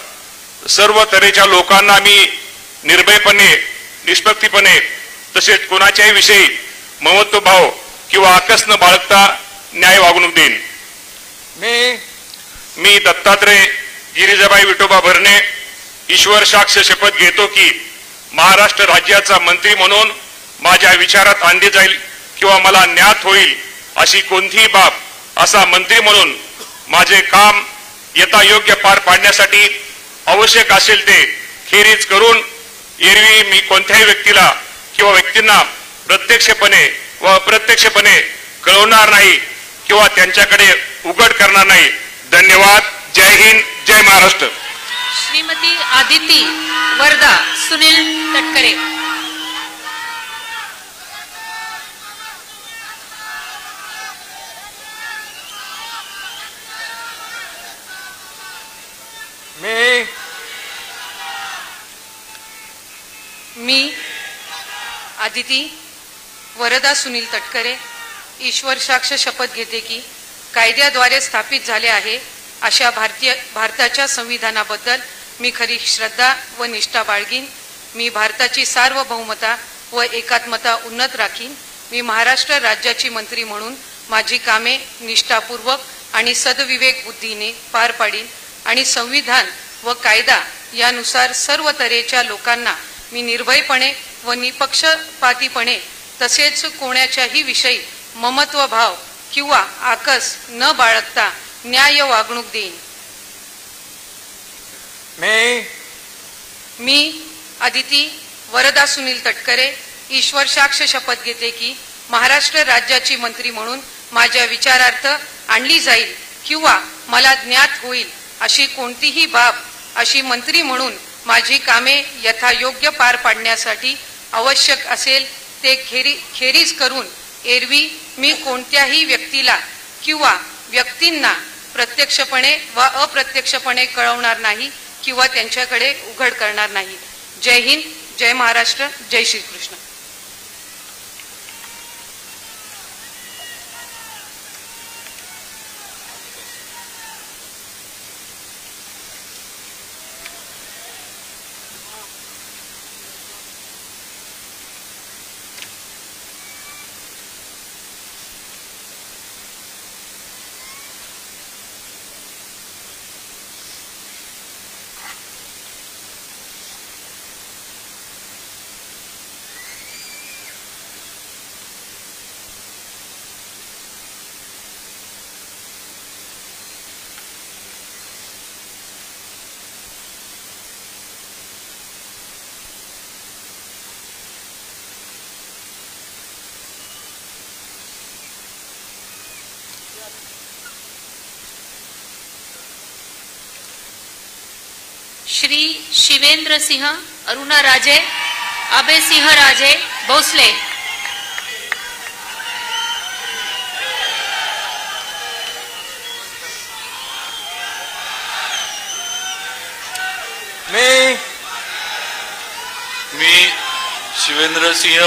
सर्व तऱ्हेच्या लोकांना मी निर्भयपणे निष्पक्षपणे तसेच कोणाच्याही विषयी ममत्वभाव किंवा आकस न बाळगता न्याय वागणूक देईन. मी दत्तात्रय गिरिजाबाई विठोबा भरणे ईश्वर साक्ष शपथ घेतो की महाराष्ट्र राज्याचा मंत्री म्हणून माझ्या विचारात आणली जाईल किंवा मला ज्ञात होईल अशी कोणतीही बाब असा मंत्री म्हणून माझे काम यथायोग्य पार पाडण्यासाठी आवश्यक असेल ते खेरीज करून एरवी मी कोणत्याही व्यक्तीला किंवा व्यक्तींना प्रत्यक्षपणे व अप्रत्यक्षपणे कळवणार नाही किंवा त्यांच्याकडे उघड करणार नाही. धन्यवाद. जय हिंद. जय महाराष्ट्र. श्रीमती आदिती वर्धा सुनील तटकरे. मी आदिती वरदा सुनील तटकरे ईश्वर साक्ष शपथ घेते की कायद्याद्वारे स्थापित झाले आहे अशा भारताच्या संविधानाबद्दल मी खरी श्रद्धा व निष्ठा बाळगीन. मी भारताची सार्वभौमता व एकात्मता उन्नत राखीन. मी महाराष्ट्र राज्याची मंत्री म्हणून माझी कामे निष्ठापूर्वक आणि सद्विवेक बुद्धीने पार पाडीन आणि संविधान व कायदा यानुसार सर्व तऱ्हेच्या लोकांना मी निर्भयपणे व निपक्षपातीपणे तसेच कोणाच्याही विषयी ममत्वभाव किंवा आकस न बाळगता न्याय वागणूक देईन. मी आदिती वरदा सुनील तटकरे ईश्वर साक्ष शपथ घेते की महाराष्ट्र राज्याची मंत्री म्हणून माझ्या विचारार्थ आणली जाईल किंवा मला ज्ञात होईल अशी कोणतीही बाब अशी मंत्री म्हणून माझी कामे यथायोग्य पार पाडण्यासाठी आवश्यक असेल ते खेरीज करून एरवी मी कोणत्याही व्यक्तीला किंवा व्यक्तींना प्रत्यक्षपणे व अप्रत्यक्षपणे कळवणार नाही किंवा त्यांच्याकडे उघड करणार नाही. जय हिंद. जय महाराष्ट्र. जय श्रीकृष्ण. श्री शिवेंद्र सिंह अरुणा राजे अभय सिंह राजे भोसले। मी शिवेंद्र सिंह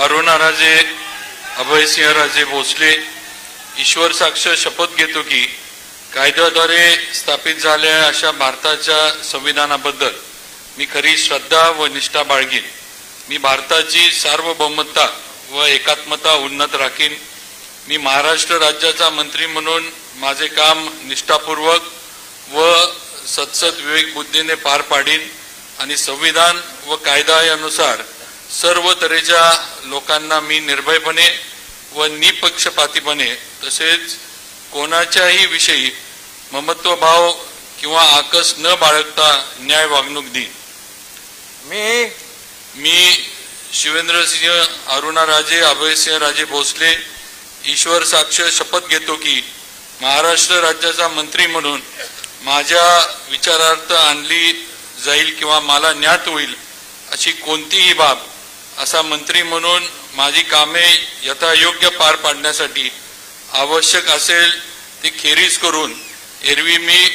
अरुणा राजे अभय सिंह राजे भोसले ईश्वर साक्ष शपथ घेतो की कायद्याद्वारे स्थापित झालेल्या अशा भारताच्या संविधानाबद्दल मी खरी श्रद्धा व निष्ठा बाळगीन। मी भारताची सार्वभौमता व एकात्मता उन्नत राखीन। मी महाराष्ट्र राज्याचा मंत्री म्हणून माझे काम निष्ठापूर्वक व सतसत विवेक बुद्धीने पार पाडीन आणि संविधान व कायदा यानुसार सर्व तऱ्हेच्या लोकांना मी निर्भयपणे व निपक्षपातीपणे तसेच कोणाच्याही विषयी ममत्वभाव किंवा आकस न बाळगता न्याय वागणूक देईन। मी शिवेंद्र सिंह अरुणा राजे अभय सिंह राजे भोसले ईश्वर साक्ष शपथ घेतो की महाराष्ट्र राज्याचा मंत्री म्हणून माझ्या विचारार्थ आणली जाईल किंवा मला ज्ञात होईल अशी कोणतीही बाब असा मंत्री म्हणून माझी कामे यथायोग्य पार पाडण्यासाठी आवश्यक असेल ते खेरीज करून एरवी मी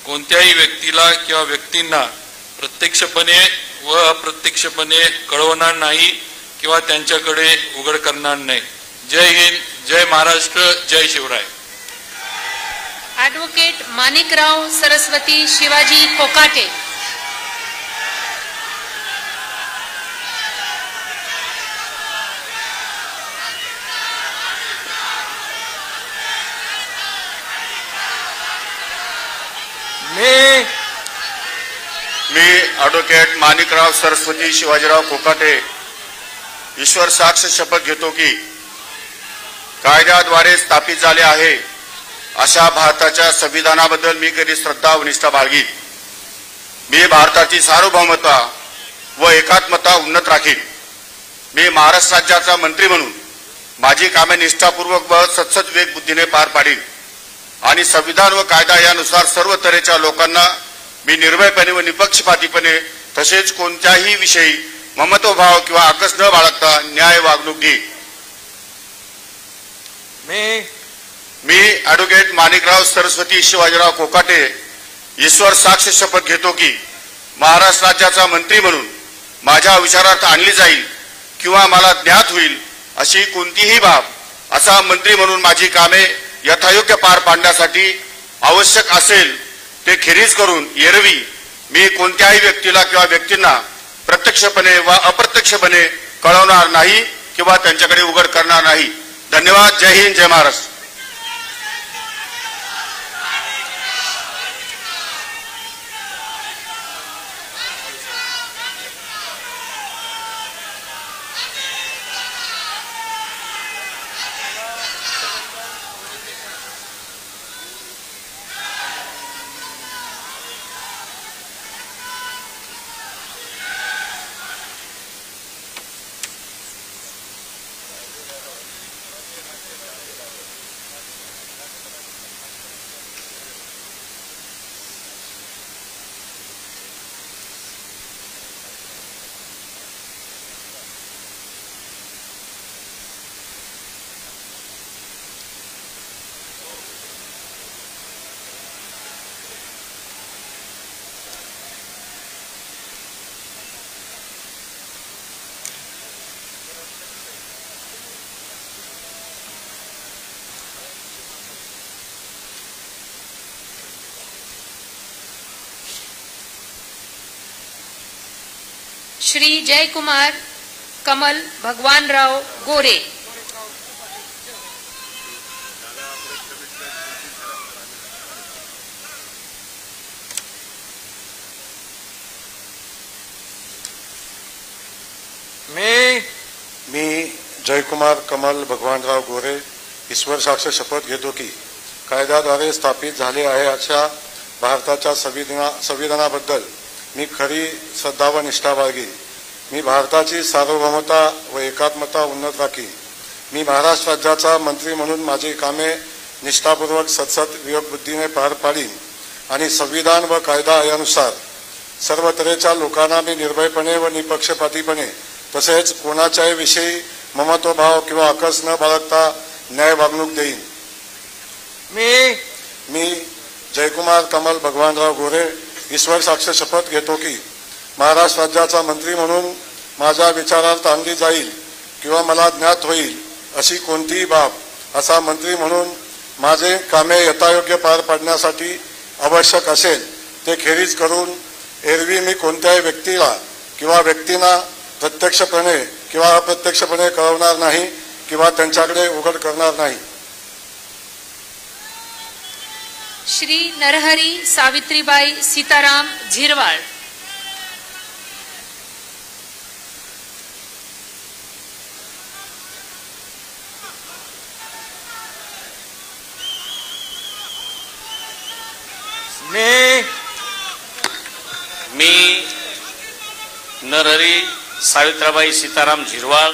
कोणत्याही व्यक्तीला किंवा व्यक्तींना प्रत्यक्षपणे व अप्रत्यक्षपणे कळवणार नाही किंवा त्यांच्याकडे उघड करणार नाही। जय हिंद, जय महाराष्ट्र, जय शिवराय। ॲडव्होकेट माणिकराव सरस्वती शिवाजी कोकाटे। मी ॲडव्होकेट माणिकराव सरस्वती शिवाजीराव कोकाटे ईश्वर साक्ष शपथ घेतो की कायद्याद्वारे स्थापित झाले आहे अशा भारताच्या संविधानाबद्दल मी खरी श्रद्धा व निष्ठा बाळगीन। मी भारताची सार्वभौमता व एकात्मता उन्नत राखीन। मी महाराष्ट्र राज्याचा मंत्री म्हणून माझी कामे निष्ठापूर्वक व सतसत विवेक बुद्धीने पार पाडीन आणि संविधान व कायदा यानुसार सर्व तऱ्हेच्या लोकांना मी निर्भयपणे व निपक्षपातीपणे तसेच कोणत्याही विषयी ममत्वभाव किंवा आकस न बाळगता न्याय वागणूक देईन। मी ॲडव्होकेट माणिकराव सरस्वती शिवाजीराव कोकाटे ईश्वर साक्ष शपथ घेतो की महाराष्ट्र राज्याचा मंत्री म्हणून माझ्या विचारार्थ आणली जाईल किंवा मला ज्ञात होईल अशी कोणतीही बाब असा मंत्री म्हणून माझी कामे यथायोग्य पार पाडण्यासाठी आवश्यक असेल ते खेरीज करून एरवी मी कोणत्याही व्यक्तीला किंवा व्यक्तींना प्रत्यक्षपणे व अप्रत्यक्षपणे कळवणार नाही किंवा त्यांच्याकडे उघड करणार नाही। धन्यवाद। जय हिंद, जय महाराष्ट्र। श्री जयकुमार कमल भगवानराव गोरे। मी जयकुमार कमल भगवानराव गोरे ईश्वर साक्ष शपथ घेतो की कायद्याद्वारे स्थापित झाले आहे अशा भारताच्या संविधानाबद्दल मी खरी श्रद्धा व निष्ठा बाळगीन। मी भारताची सार्वभौमता व एकात्मता उन्नत राखीन। मी महाराष्ट्र राज्याचा मंत्री म्हणून माझी कामे निष्ठापूर्वक सतसत विवेक बुद्धीने पार पाडीन आणि संविधान व कायदा यानुसार सर्व तऱ्हेच्या लोकांना मी निर्भयपणे व निपक्षपातीपणे तसेच कोणाच्याही विषयी ममत्वभाव किंवा आकस न बाळगता न्याय वागणूक देईन. मी जयकुमार कमल भगवानराव गोरे ईश्वर साक्ष शपथ घेतो की महाराष्ट्र राज्याचा मंत्री म्हणून माझ्या विचारार्थ आणली जाईल किंवा मला ज्ञात होईल अशी कोणतीही बाब असा मंत्री म्हणून माझे कामे यथायोग्य पार पाडण्यासाठी आवश्यक असेल ते खेरीज करून एरवी मी कोणत्याही व्यक्तीला किंवा व्यक्तींना प्रत्यक्षपणे किंवा अप्रत्यक्षपणे कळवणार नाही किंवा त्यांच्याकडे उघड करणार नाही. श्री नरहरी सावित्रीबाई सीताराम झिरवाळ. मी नरहरी सावित्राबाई सीताराम झिरवाळ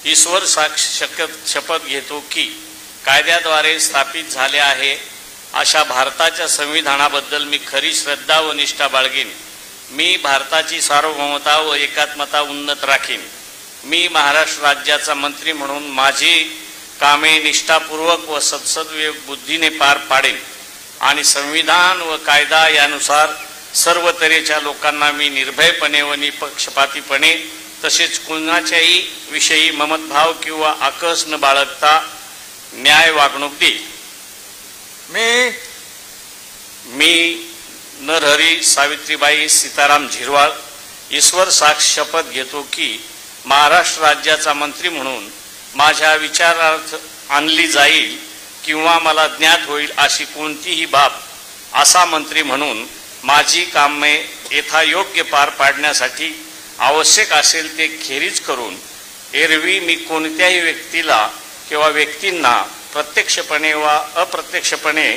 ईश्वर साक्ष शपथ घेतो की कायद्याद्वारे स्थापित झाले आहे अशा भारताच्या संविधानाबद्दल मी खरी श्रद्धा व निष्ठा बाळगीन. मी भारताची सार्वभौमता व एकात्मता उन्नत राखीन. मी महाराष्ट्र राज्याचा मंत्री म्हणून माझी कामे निष्ठापूर्वक व सत्सद्विवेक बुद्धीने पार पाडेन आणि संविधान व कायदा यानुसार सर्व तऱ्हेच्या लोकांना मी निर्भयपणे व निपक्षपातीपणे तसेच कुणाच्याही विषयी ममतभाव किंवा आकस न बाळगता न्याय वागणूक देईन. मी नरहरी सावित्रीबाई सीताराम झिरवाळ ईश्वर साक्ष शपथ घेतो की महाराष्ट्र राज्याचा मंत्री म्हणून माझ्या विचारार्थ आणली जाईल किंवा मला ज्ञात होईल अशी कोणतीही बाब असा मंत्री म्हणून माझी कामे यथायोग्य पार पाडण्यासाठी आवश्यक असेल ते खेरीज करून एरवी मी कोणत्याही व्यक्तीला किंवा व्यक्तींना प्रत्यक्षपणे वा अप्रत्यक्षपणे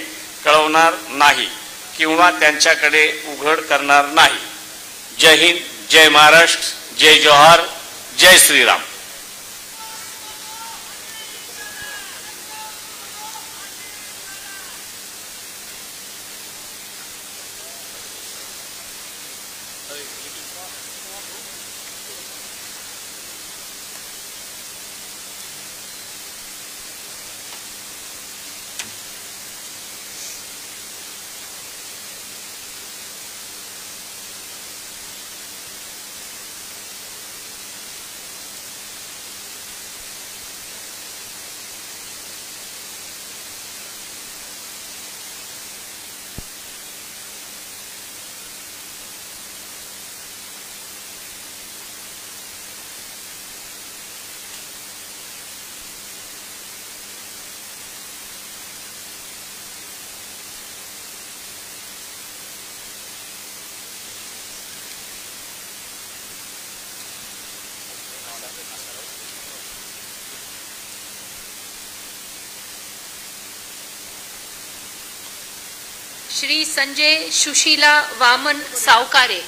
कळवणार नाही किंवा त्यांच्याकडे उघड करणार नाही. जय हिंद, जय महाराष्ट्र, जय जोहार, जय श्रीराम. श्री संजय सुशीला वामन सावकारे.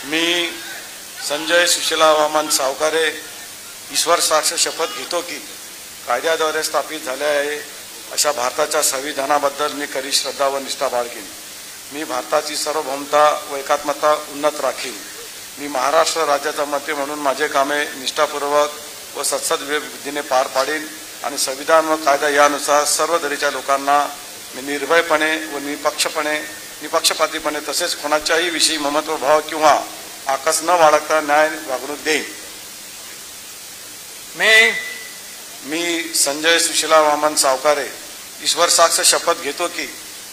मी संजय सुशीला वामन सावकारे ईश्वर साक्ष शपथ घेतो की कायद्याद्वारे स्थापित झाले आहे अशा भारताच्या संविधानाबद्दल मी खरी श्रद्धा व निष्ठा बाळगीन. मी भारताची सार्वभौमता व एकात्मता उन्नत राखीन. मी महाराष्ट्र राज्याचा मंत्री म्हणून माझे कामे निष्ठापूर्वक व सत्सद्विवेक बुद्धीने पार पाडीन आणि संविधान व कायदा यानुसार सर्व तऱ्हेच्या लोकांना मी निर्भयपणे व निपक्षपातीपणे तसेच कोणाच्याही विषयी ममत्वभाव किंवा आकस न बाळगता न्याय वागणूक देईन. मी संजय सुशीला वामन सावकारे ईश्वर साक्ष शपथ घेतो की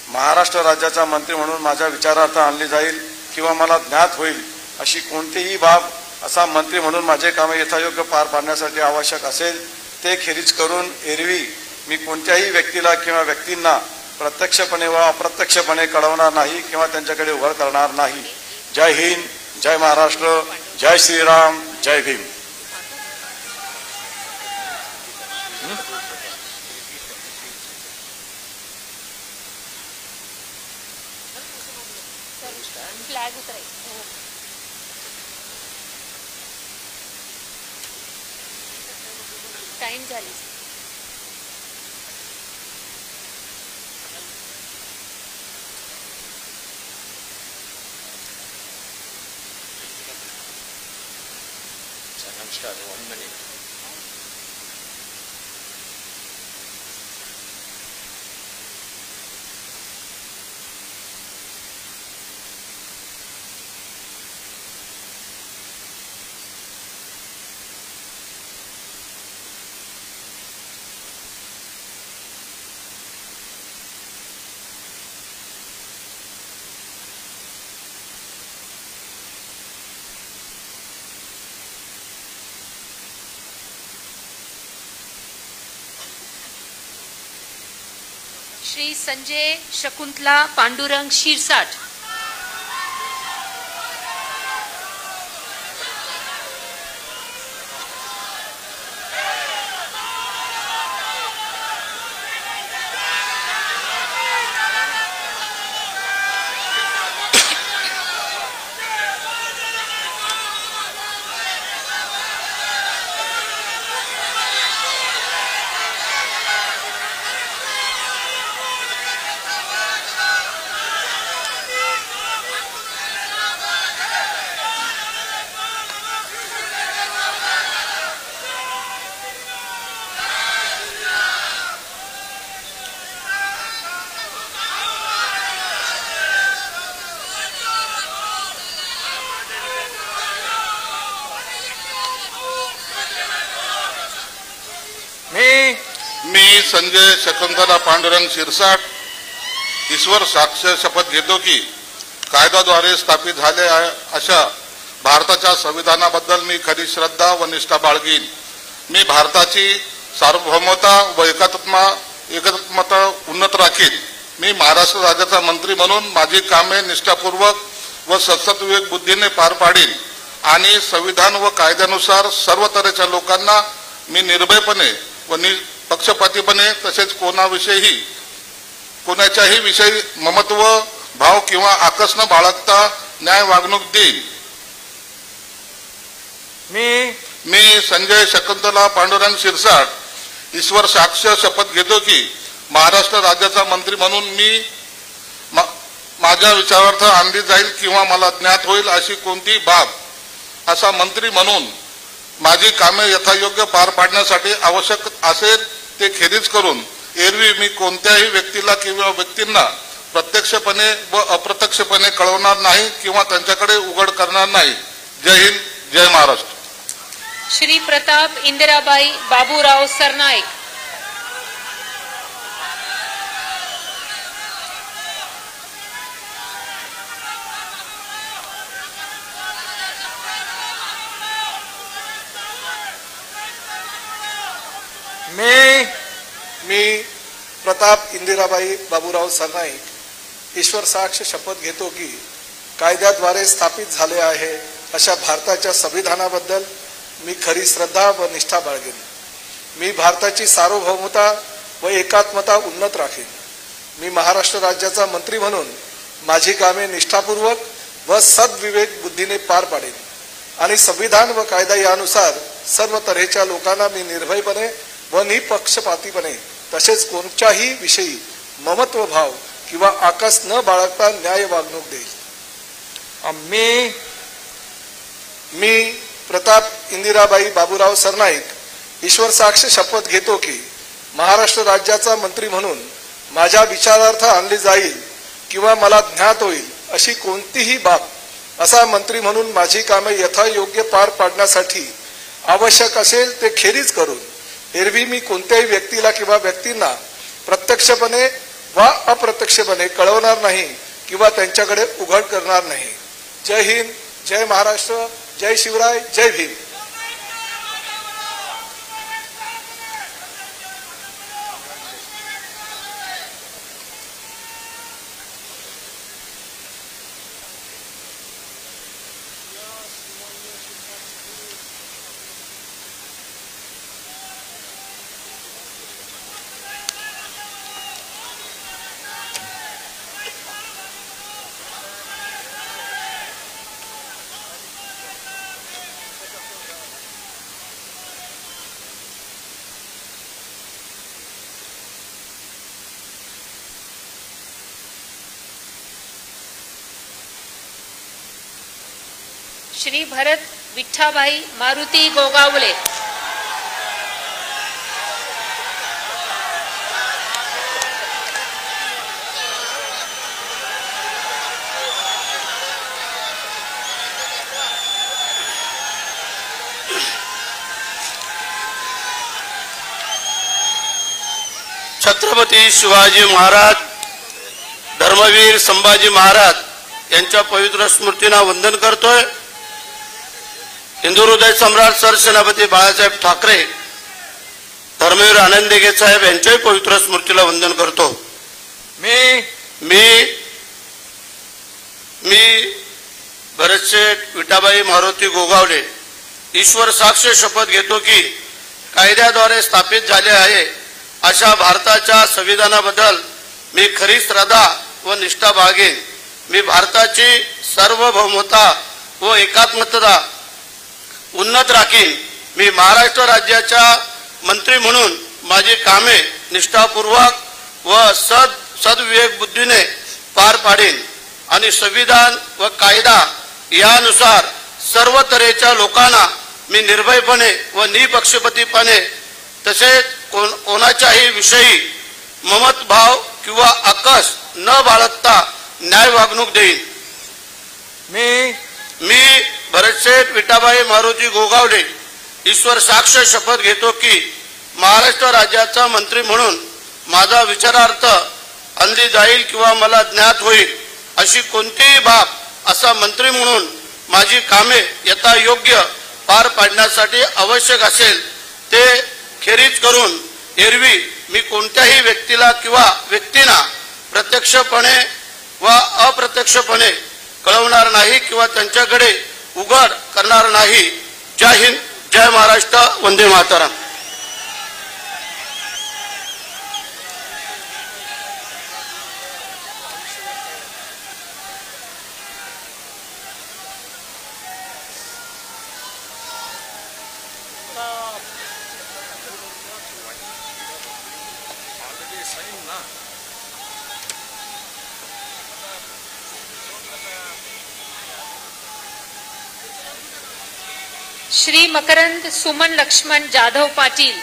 महाराष्ट्र राज्याचा मंत्री म्हणून माझ्या विचारार्थ आणली जाईल किंवा मला ज्ञात होईल अशी कोणतीही बाब असा मंत्री म्हणून माझे कामे यथायोग्य पार पाडण्यासाठी आवश्यक असेल ते खेरीज करून एरवी मी कोणत्याही व्यक्तीला किंवा व्यक्तींना प्रत्यक्षपणे वा अप्रत्यक्षपणे कळवणार नाही किंवा त्यांच्याकडे उघड करणार नाही. जय हिंद, जय महाराष्ट्र, जय श्रीराम, जय भीम. टाइम झाली. नमस्कार. 1 minute. श्री संजय शकुंतला पांडुरंग शिरसाट. मी संजय शकुंतला पांडुरंग शिरसाट ईश्वर साक्ष शपथ घेतो की कायद्याद्वारे स्थापित झाले आहे अशा भारताच्या संविधानाबद्दल मी खरी श्रद्धा व निष्ठा बाळगीन. मी भारताची सार्वभौमता व एकात्मता उन्नत राखीन. मी महाराष्ट्र राज्याचा मंत्री म्हणून माझी कामे निष्ठापूर्वक व सत्सविवेक बुद्धीने पार पाडीन आणि संविधान व कायद्यानुसार सर्व तऱ्हेच्या लोकांना मी निर्भयपणे व पक्षपातीपणे तसेच कोणाच्याही विषयी ममत्व भाव किंवा आकस न बाळगता न्याय वागणूक देईन. मी संजय शकुंतला पांडुरंग शिरसाट ईश्वर साक्ष शपथ घेतो की महाराष्ट्र राज्याचा मंत्री म्हणून मी माझ्या विचारार्थ आणली जाईल किंवा मला ज्ञात होईल अशी कोणतीही बाब असा मंत्री म्हणून माझी कामे यथायोग्य पार पाडण्यासाठी आवश्यक असेल ते खेरीज करून एरवी मी कोणत्याही व्यक्तीला किंवा व्यक्तींना प्रत्यक्षपणे व अप्रत्यक्षपणे कळवणार नाही किंवा त्यांच्याकडे उघड करणार नाही. जय हिंद, जय महाराष्ट्र. श्री प्रताप इंदिराबाई बाबूराव सरनाईक. मी प्रताप इंदिराबाई बाबूराव सरनाईक ईश्वर साक्ष शपथ घेतो की कायद्याद्वारे स्थापित झाले आहे अशा भारताच्या संविधानाबद्दल मी खरी श्रद्धा व निष्ठा बाळगेन. मी भारताची सार्वभौमता व एकात्मता उन्नत राखीन. मी महाराष्ट्र राज्याचा मंत्री म्हणून माझी कामे निष्ठापूर्वक व सद्विवेक बुद्धीने पार पाडेन आणि संविधान व कायदा यानुसार सर्व तऱ्हेच्या लोकांना मी निर्भयपणे व निपक्षपातीपणे तसेच कोणत्याही विषयी ममत्व भाव किंवा आकस न बाळगता न्याय वागणूक देईल. मी प्रताप इंदिराबाई बाबूराव सरनाईक ईश्वर साक्ष शपथ घेतो की महाराष्ट्र राज्याचा मंत्री म्हणून माझ्या विचारार्थ आणली जाईल किंवा मला ज्ञात होईल अशी कोणतीही बाब असा मंत्री म्हणून माझी कामे यथायोग्य पार पाडण्यासाठी आवश्यक असेल ते खेरीज करून एरवी मी कोणत्याही व्यक्तीला किंवा व्यक्तींना प्रत्यक्षपणे वा अप्रत्यक्षपणे कळवणार नाही किंवा त्यांच्याकडे उघड करणार नाही. जय हिंद, जय महाराष्ट्र, जय शिवराय, जय भीम. श्री भरत विठ्ठाबाई मारुती गोगावले, छत्रपती शिवाजी महाराज, धर्मवीर संभाजी महाराज यांच्या पवित्र स्मृतींना वंदन करतोय. हिंदू हृदय सम्राट सरसेनापती बाळासाहेब ठाकरे, धर्मवीर आनंद दिघे साहेब यांच्याही पवित्र स्मृतीला वंदन करतो. मी भरतशेठ विठाबाई मारुती गोगावले ईश्वर साक्ष शपथ घेतो की कायद्याद्वारे स्थापित झाले आहे अशा भारताच्या संविधानाबद्दल मी खरी श्रद्धा व निष्ठा बाळगेन. मी भारताची सार्वभौमता व एकात्मता उन्नत राखीन. मी महाराष्ट्र राज्याच्या मंत्री म्हणून माझी कामे निष्ठापूर्वक व सद्विवेक बुद्धीने पार पाडेन आणि संविधान व कायदा यानुसार सर्व तऱ्हेच्या लोकांना मी निर्भयपणे व निपक्षपातीपणे तसेच कोणाच्याही विषयी ममतभाव किंवा आकस न बाळगता न्याय वागणूक देईन. मी भरतशेठ विठाबाई मारुती गोगावले ईश्वर साक्ष शपथ घेतो की महाराष्ट्र राज्याचा मंत्री म्हणून माझा विचारार्थ आणली जाईल किंवा मला ज्ञात होईल अशी कोणतीही बाब असा मंत्री म्हणून माझी कामे यथायोग्य पार पाडण्यासाठी आवश्यक असेल ते खेरीज करून एरवी मी कोणत्याही व्यक्तीला किंवा व्यक्तींना प्रत्यक्षपणे व अप्रत्यक्षपणे कळवणार नाही किंवा त्यांच्याकडे उघड करणार नाही. जय हिंद, जय महाराष्ट्र, वंदे मातरम. श्री मकरंद सुमन लक्ष्मण जाधव पाटील,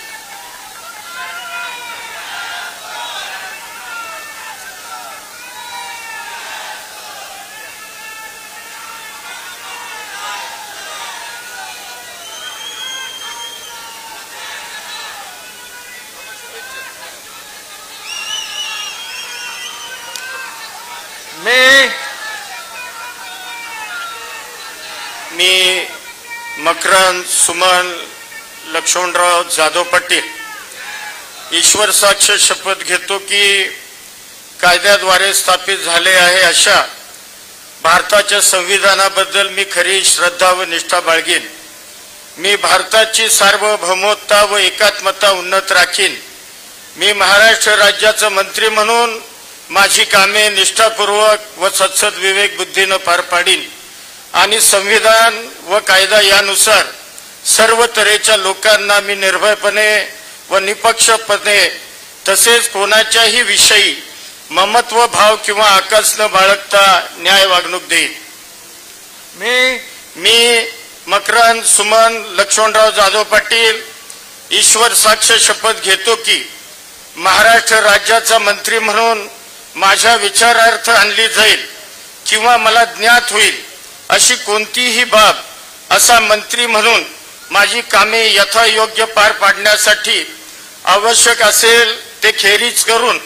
मी मकरंद सुमन लक्ष्मणराव जाधव पाटील ईश्वर साक्ष शपथ घेतो की कायद्याद्वारे स्थापित झाले आहे अशा भारताच्या संविधानाबद्दल मी खरी श्रद्धा व निष्ठा बाळगेन. मी भारताची सार्वभौमता व एकात्मता उन्नत राखीन. मी महाराष्ट्र राज्याचा मंत्री म्हणून माझी कामे निष्ठापूर्वक व सत्सद विवेक बुद्धीने पार पाडीन आणि संविधान व कायदा यानुसार सर्व तऱ्हेच्या लोकांना मी निर्भयपणे व निपक्षपणे तसेच कोणाच्याही विषयी ममत्व भाव किंवा आकस न बाळगता न्याय वागणूक देईन. मी मकरंद सुमन लक्ष्मणराव जाधव पाटील ईश्वर साक्ष शपथ घेतो की महाराष्ट्र राज्याचा मंत्री म्हणून माझ्या विचारार्थ आणली जाईल किंवा मला ज्ञात होईल अशी कोणतीही बाब असा मंत्री म्हणून माझी कामे यथायोग्य पार पाडण्यासाठी आवश्यक असेल ते खेरीज करून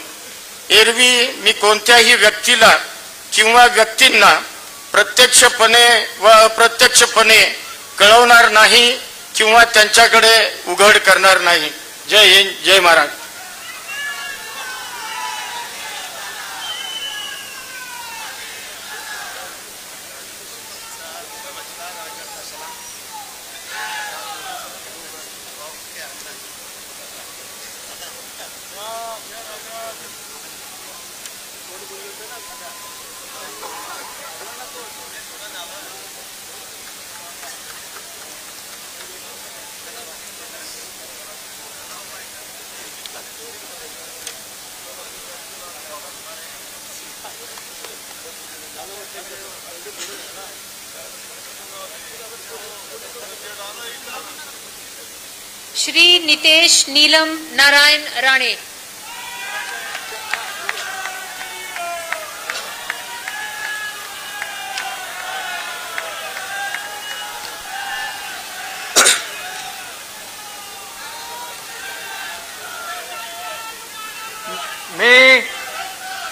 एरवी मी कोणत्याही व्यक्तीला किंवा व्यक्तींना प्रत्यक्षपणे व अप्रत्यक्षपणे कळवणार नाही किंवा त्यांच्याकडे उघड करणार नाही. जय हिंद, जय महाराष्ट्र. श्री नितेश नीलम नारायण राणे,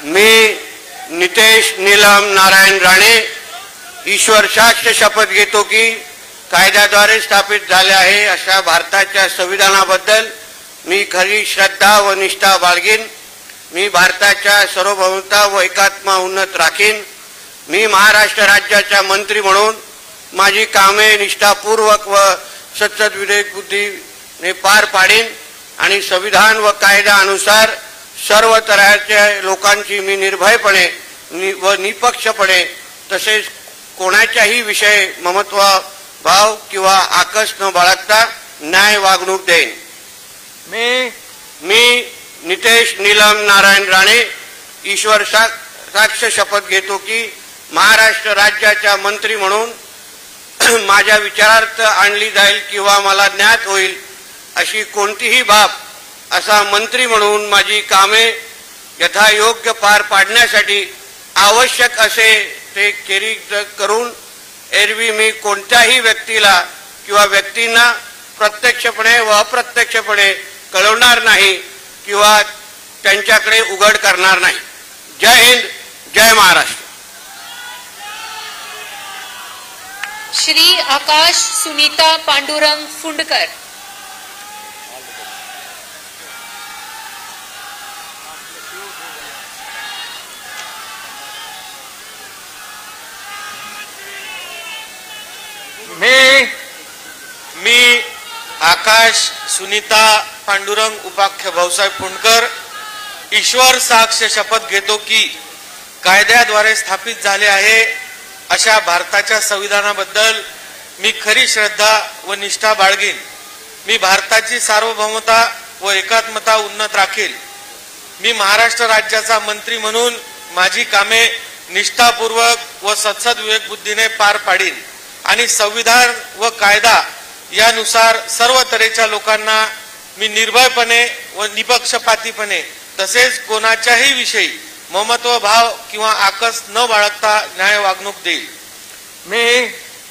मी नितेश नीलम नारायण राणे ईश्वर साक्ष शपथ घेतो की कायद्याद्वारे स्थापित झाले आहे अशा भारताच्या संविधानाबद्दल मी खरी श्रद्धा व निष्ठा बाळगीन. मी भारताच्या सार्वभौमता व एकात्मता उन्नत राखीन. मी महाराष्ट्र राज्याचा मंत्री म्हणून माझी कामे निष्ठापूर्वक व सत्सद विवेक बुद्धीने पार पाडीन आणि संविधान व कायद्यानुसार सर्व तऱ्हेच्या लोकांची मी निर्भयपणे व निपक्षपणे तसेच कोणाच्याही विषय ममत्व भाव किंवा आकस न बाळगता न्याय वागणूक देईन. मी नितेश नीलम नारायण राणे ईश्वर साक्ष शपथ घेतो की महाराष्ट्र राज्याचा मंत्री म्हणून माझ्या विचारार्थ आणली जाईल किंवा मला ज्ञात होईल अशी कोणतीही बाब असा मंत्री म्हणून माझी कामे यथायोग्य पार पाडण्यासाठी आवश्यक असे ते खेरीज करून एरवी मी कोणत्याही व्यक्तीला किंवा व्यक्तींना प्रत्यक्षपणे व अप्रत्यक्षपणे कळवणार नाही किंवा त्यांच्याकडे उघड करणार नाही. जय हिंद, जय महाराष्ट्र. श्री आकाश सुनीता पांडुरंग फुंडकर, मी आकाश सुनीता पांडुरंग उपाख्य भाऊसाहेब फुंडकर ईश्वर साक्ष शपथ घेतो की कायद्याद्वारे स्थापित झाले आहे अशा भारताच्या संविधानाबद्दल मी खरी श्रद्धा व निष्ठा बाळगीन. मी भारताची सार्वभौमता व एकात्मता उन्नत राखील. मी महाराष्ट्र राज्याचा मंत्री म्हणून माझी कामे निष्ठापूर्वक व सत्सद विवेक बुद्धीने पार पाडीन आणि संविधान व कायदा यानुसार सर्व तऱ्हेच्या लोकांना मी निर्भयपणे व निपक्षपातीपणे तसेच कोणाच्याही विषयी ममत्व भाव किंवा आकस न बाळगता न्याय वागणूक देईल.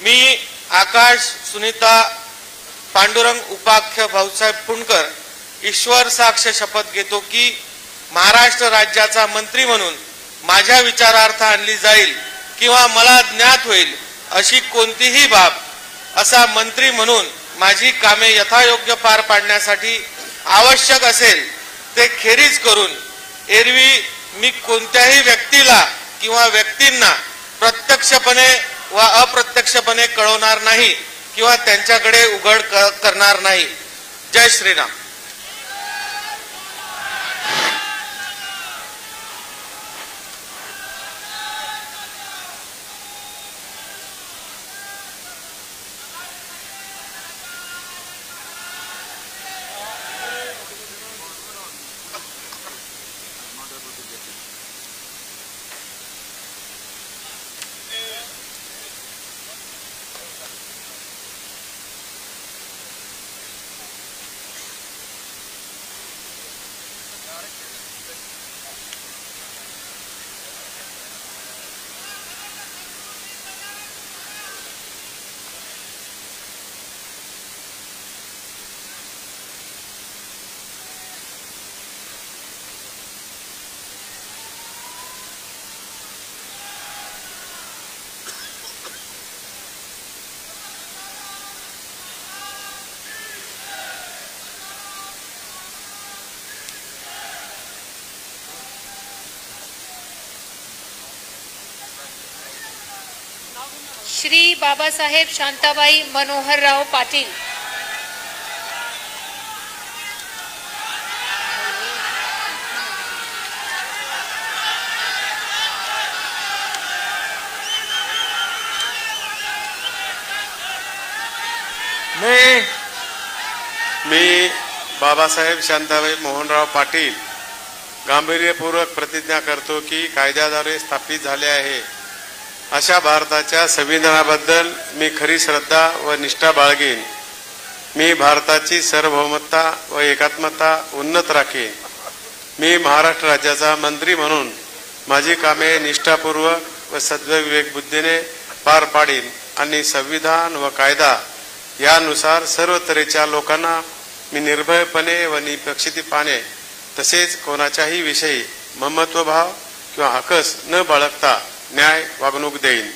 मी आकाश सुनीता पांडुरंग उपाख्य भाऊसाहेब फुंडकर ईश्वर साक्ष शपथ घेतो की महाराष्ट्र राज्याचा मंत्री म्हणून माझ्या विचारार्थ आणली जाईल किंवा मला ज्ञात होईल अशी कोणतीही बाब असा मंत्री म्हणून माझी कामे यथायोग्य पार पाडण्यासाठी आवश्यक असेल ते खेरीज करून एरवी मी कोणत्याही व्यक्तीला किंवा व्यक्तींना प्रत्यक्षपणे व अप्रत्यक्षपणे कळवणार नाही किंवा त्यांच्याकडे उघड करणार नाही. जय श्रीराम. श्री बाबासाहेब शांताबाई मनोहरराव पाटील, मी बाबासाहेब शांताबाई मोहनराव पाटील गांभीर्यपूर्वक प्रतिज्ञा करतो की कायद्याद्वारे स्थापित झाले आहे अशा भारताच्या संविधानाबद्दल मी खरी श्रद्धा व निष्ठा बाळगेन. मी भारताची सार्वभौमता व एकात्मता उन्नत राखेन. मी महाराष्ट्र राज्याचा मंत्री म्हणून माझी कामे निष्ठापूर्वक व सद्विवेक बुद्धीने पार पाडीन आणि संविधान व कायदा यानुसार सर्व तऱ्हेच्या लोकांना मी निर्भयपणे व निपक्षपातीपणे तसेच कोणाच्याही विषयी ममत्वभाव किंवा आकस न बाळगता न्याय वागणूक देईन.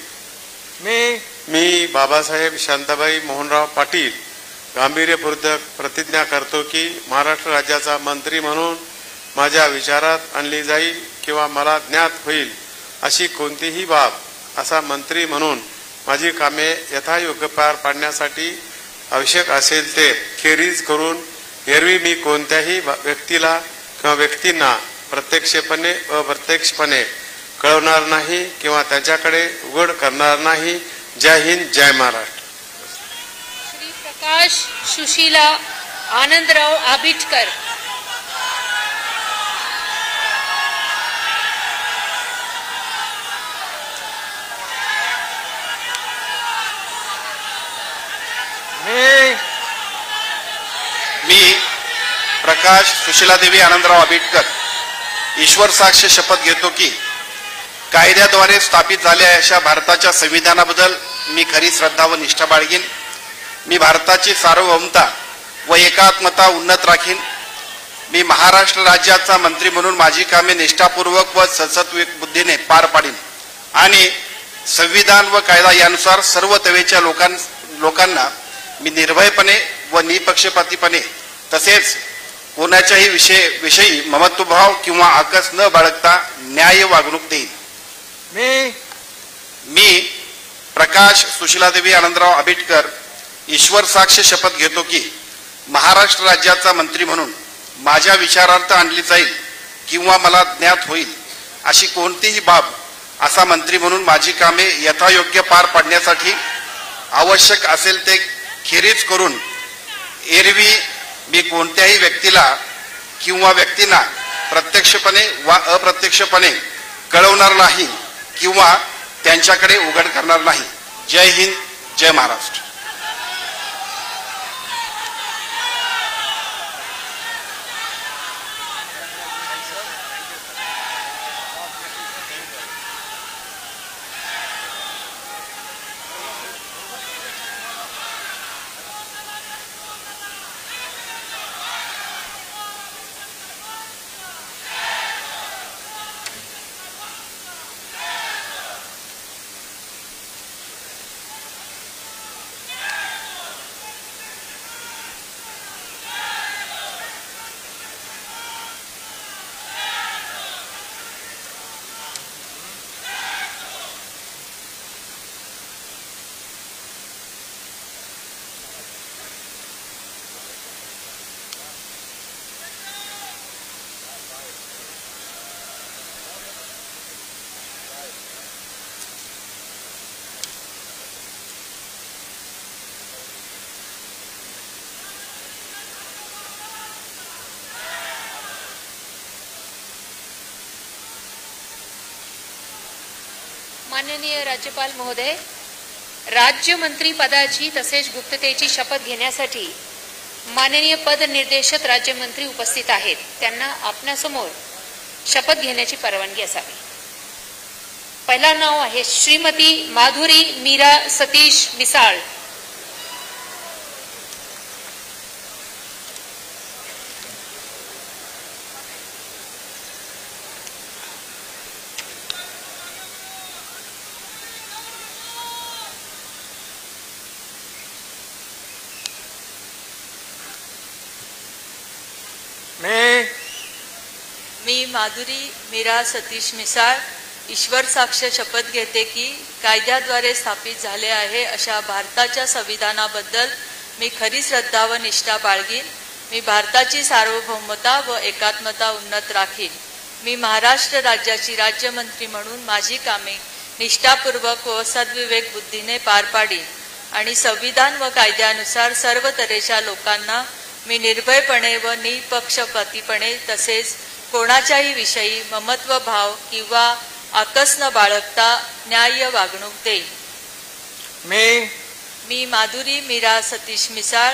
मी बाबासाहेब शांताबाई मोहनराव पाटील गांभीर्यपूर्वक प्रतिज्ञा करतो की महाराष्ट्र राज्याचा मंत्री म्हणून माझ्या विचारात आणली जाईल किंवा मला ज्ञात होईल अशी कोणतीही बाब असा मंत्री म्हणून माझी कामे यथायोग्य पार पाडण्यासाठी आवश्यक असेल ते खेरीज करून एरवी मी कोणत्याही व्यक्तीला किंवा व्यक्तींना प्रत्यक्षपणे अप्रत्यक्षपणे कळवणार नाही किंवा त्यांच्याकडे उघड करणार नाही. जय हिंद, जय महाराष्ट्र. श्री प्रकाश सुशीला आनंदराव आबिटकर. मी प्रकाश सुशीलादेवी आनंदराव आबिटकर ईश्वर साक्ष शपथ घेतो की कायद्याद्वारे स्थापित झालेल्या अशा भारताच्या संविधानाबद्दल मी खरी श्रद्धा व निष्ठा बाळगीन. मी भारताची सार्वभौमता व एकात्मता उन्नत राखीन. मी महाराष्ट्र राज्याचा मंत्री म्हणून माझी कामे निष्ठापूर्वक व सद्विवेक बुद्धीने पार पाडीन आणि संविधान व कायदा यानुसार सर्व तऱ्हेच्या लोकांना मी निर्भयपणे व निपक्षपातीपणे तसेच कोणाच्याही विषयी ममत्वभाव किंवा आकस न बाळगता न्याय वागणूक देईन. मी प्रकाश सुशीलादेवी आनंदराव आबिटकर ईश्वर साक्ष शपथ घेतो की महाराष्ट्र राज्याचा मंत्री म्हणून माझ्या विचारार्थ आणली जाईल किंवा मला ज्ञात होईल अशी कोणतीही बाब असा मंत्री म्हणून माझी कामे यथायोग्य पार पाडण्यासाठी आवश्यक असेल ते खेरीज करून एरवी मी कोणत्याही व्यक्तीला किंवा व्यक्तींना प्रत्यक्षपणे वा अप्रत्यक्षपणे कळवणार नाही किंवा त्यांच्याकडे उघड करणार नाही. जय हिंद, जय महाराष्ट्र. माननीय राज्यपाल महोदय, राज्यमंत्री पदाची तसेच गुप्ततेची शपथ घेण्यासाठी माननीय पद निर्देशक राज्यमंत्री उपस्थित आहेत. त्यांना आपणासमोर शपथ घेण्याची परवानगी असावी. पहिला नाव आहे श्रीमती माधुरी मीरा सतीश मिसाळ. मी माधुरी मीरा सतीश मिसाळ ईश्वर साक्ष शपथ घेते की कायद्याद्वारे स्थापित झाले आहे अशा भारताच्या संविधानाबद्दल मी खरी श्रद्धा व निष्ठा बाळगीन. मी भारताची सार्वभौमता व एकात्मता उन्नत राखीन. मी महाराष्ट्र राज्याची राज्यमंत्री म्हणून माझी कामे निष्ठापूर्वक व सद्विवेक बुद्धीने पार पाडीन आणि संविधान व कायद्यानुसार सर्व तऱ्हेच्या लोकांना मी निर्भयपणे व निपक्षपातीपणे तसेच कोणाच्याही विषयी ममत्व भाव किंवा आकस न बाळगता न्याय्य वागणूक देईल. मी माधुरी मीरा सतीश मिसाळ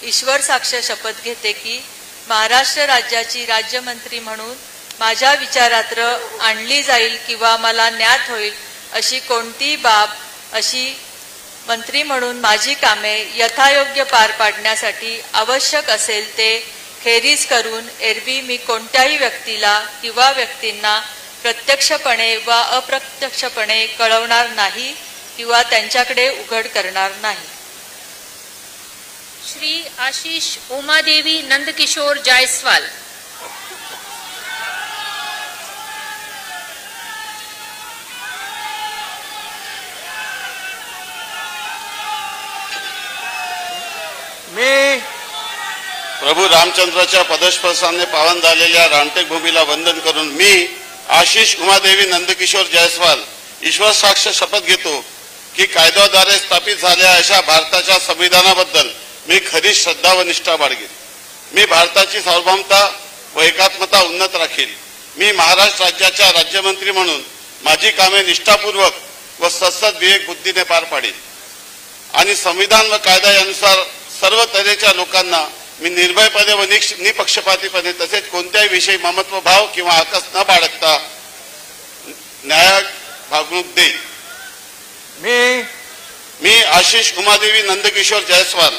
ईश्वर साक्ष शपथ घेते की महाराष्ट्र राज्याची राज्यमंत्री म्हणून माझ्या विचारात आणली जाईल किंवा मला ज्ञात होईल अशी कोणतीही बाब अशी मंत्री म्हणून माझी कामे यथायोग्य पार पाडण्यासाठी आवश्यक असेल ते खेरीज करून एरवी मी कोणत्याही व्यक्तीला किंवा व्यक्तींना प्रत्यक्षपणे व अप्रत्यक्षपणे कळवणार नाही किंवा त्यांच्याकडे उघड करणार नाही. श्री आशिष उमादेवी नंदकिशोर जायसवाल. प्रभू रामचंद्राच्या पदस्पर्शाने पावन झालेल्या रामटेक भूमीला वंदन करून मी आशिष उमादेवी नंदकिशोर जायसवाल ईश्वर साक्ष शपथ घेतो की कायद्याद्वारे स्थापित झालेल्या अशा भारताच्या संविधानाबद्दल मी खरी श्रद्धा व निष्ठा बाळगेन. मी भारताची सार्वभौमता व एकात्मता उन्नत राखील. मी महाराष्ट्र राज्याच्या राज्यमंत्री म्हणून माझी कामे निष्ठापूर्वक व सत्सद विवेक बुद्धीने पार पाडीन आणि संविधान व कायदा यानुसार सर्व तऱ्हेच्या लोकांना मी निर्भयपणे व निपक्षपातीपणे तसेच कोणत्याही विषयी ममत्व भाव किंवा आकस न बाळगता न्याय वागणूक देईल. मी आशिष उमादेवी नंदकिशोर जायसवाल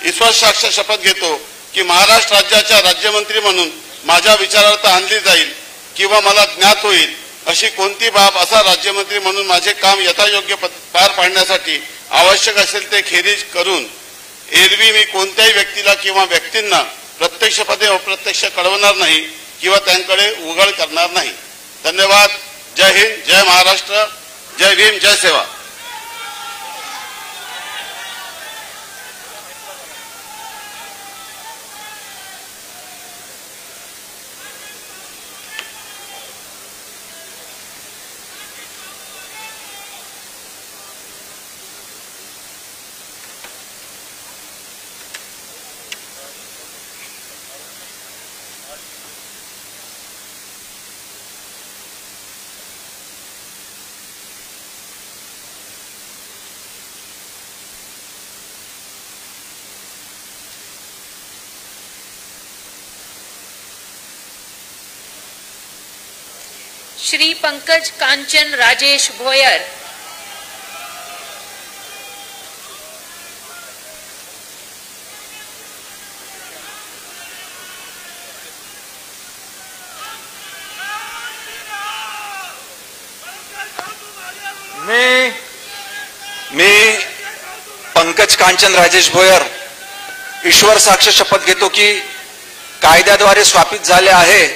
ईश्वर साक्ष शपथ घेतो की महाराष्ट्र राज्याच्या राज्यमंत्री म्हणून माझ्या विचारार्थ आणली जाईल किंवा मला ज्ञात होईल अशी कोणती बाब असा राज्यमंत्री म्हणून माझे काम यथायोग्य पार पाडण्यासाठी आवश्यक असेल ते खेरीज करून एरवी मी कोणत्याही व्यक्तीला किंवा व्यक्तींना प्रत्यक्षपणे अप्रत्यक्ष कळवणार नाही किंवा त्यांकडे उघड करणार नाही. धन्यवाद. जय हिंद, जय महाराष्ट्र, जय भीम, जय सेवा. श्री पंकज कांचन राजेश भोयर. मी पंकज कांचन राजेश भोयर ईश्वर साक्ष शपथ घेतो की कायद्याद्वारे स्थापित झाले आहे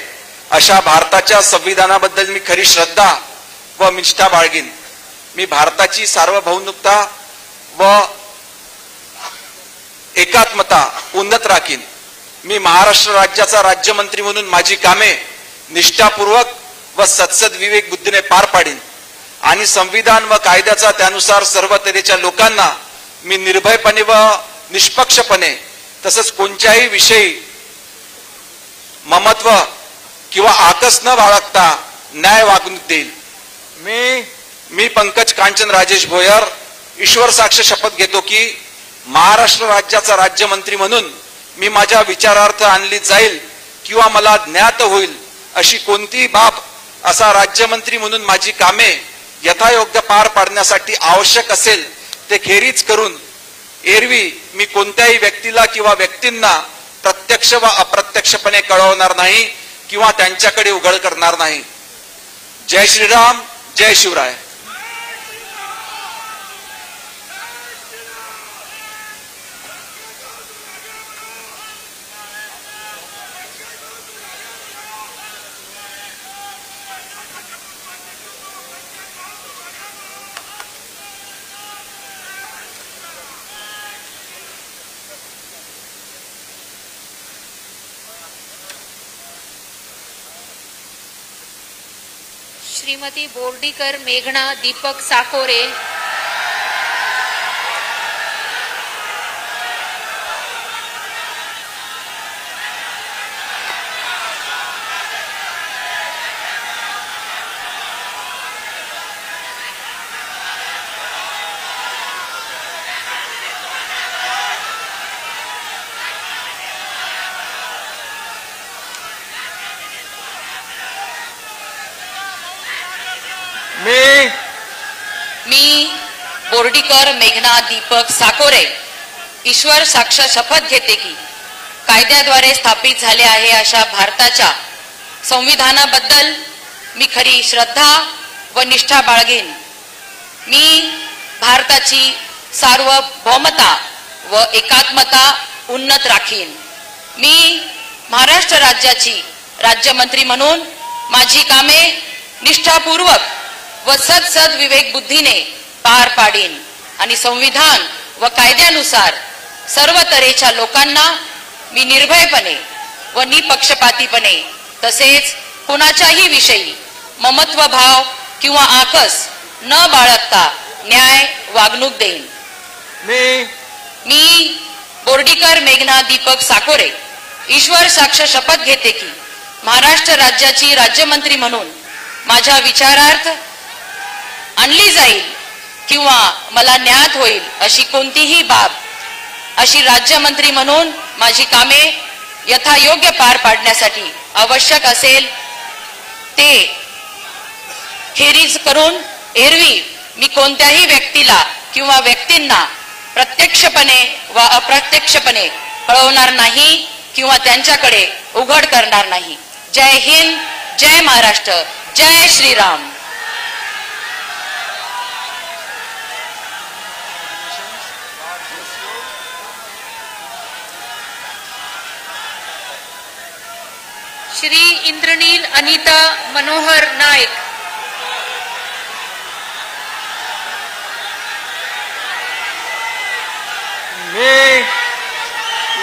अशा भारताच्या संविधानाबद्दल मी खरी श्रद्धा व निष्ठा बाळगीन. मी भारताची सार्वभौमता व एकात्मता उन्नत राखीन. मी महाराष्ट्र राज्याचा राज्यमंत्री म्हणून माझी कामे निष्ठापूर्वक व सत्सद विवेक बुद्धीने पार पाडीन आणि संविधान व कायद्याचा त्यानुसार सर्व तऱ्हेच्या लोकांना मी निर्भयपणे व निष्पक्षपणे तसंच कोणत्याही विषयी ममत्व किंवा आकस न बाळगता न्याय वागणूक देईल. मी पंकज कांचन राजेश भोयर ईश्वर साक्ष शपथ घेतो की महाराष्ट्र राज्याचा राज्यमंत्री म्हणून मी माझ्या विचारार्थ आणली जाईल किंवा मला ज्ञात होईल अशी कोणतीही बाब असा राज्यमंत्री म्हणून माझी कामे यथायोग्य पार पाडण्यासाठी आवश्यक असेल ते खेरीज करून एरवी मी कोणत्याही व्यक्तीला किंवा व्यक्तींना प्रत्यक्ष व अप्रत्यक्षपणे कळवणार नाही किंवा त्यांच्याकडे उघड करणार नाही. जय श्रीराम, जय शिवराय. श्रीमती बोर्डीकर मेघना दीपक साकोरे. बोर्डीकर मेघना दीपक साकोरे ईश्वर साक्ष शपथ घेते की कायद्याद्वारे स्थापित झाले आहे अशा भारताच्या संविधानाबद्दल मी खरी श्रद्धा व निष्ठा बाळगेन. मी भारताची सार्वभौमता व एकात्मता उन्नत राखीन. मी महाराष्ट्र राज्याची राज्यमंत्री म्हणून माझी कामे निष्ठापूर्वक व सद्विवेक बुद्धीने पार पाडीन आणि संविधान व कायद्यानुसार सर्व तऱ्हेच्या लोकांना मी निर्भयपणे व निपक्षपातीपणे तसेच कुणाच्याही विषयी ममत्व भाव किंवा आकस न बाळगता न्याय वागणूक देईन. मी बोर्डीकर मेघना दीपक साकोरे ईश्वर साक्ष शपथ घेते की महाराष्ट्र राज्याची राज्यमंत्री म्हणून माझ्या विचारार्थ आणली जाईल किंवा मला ज्ञात होईल अशी कोणतीही बाब अशी राज्यमंत्री म्हणून माझी कामे यथायोग्य पार पाडण्यासाठी आवश्यक असेल ते खेरीज करून एरवी मी कोणत्याही व्यक्तीला किंवा व्यक्तींना प्रत्यक्षपणे व अप्रत्यक्षपणे कळवणार नाही किंवा त्यांच्याकडे उघड करणार नाही. जय हिंद, जय महाराष्ट्र, जय श्रीराम. श्री इंद्रनील अनिता मनोहर नाईक.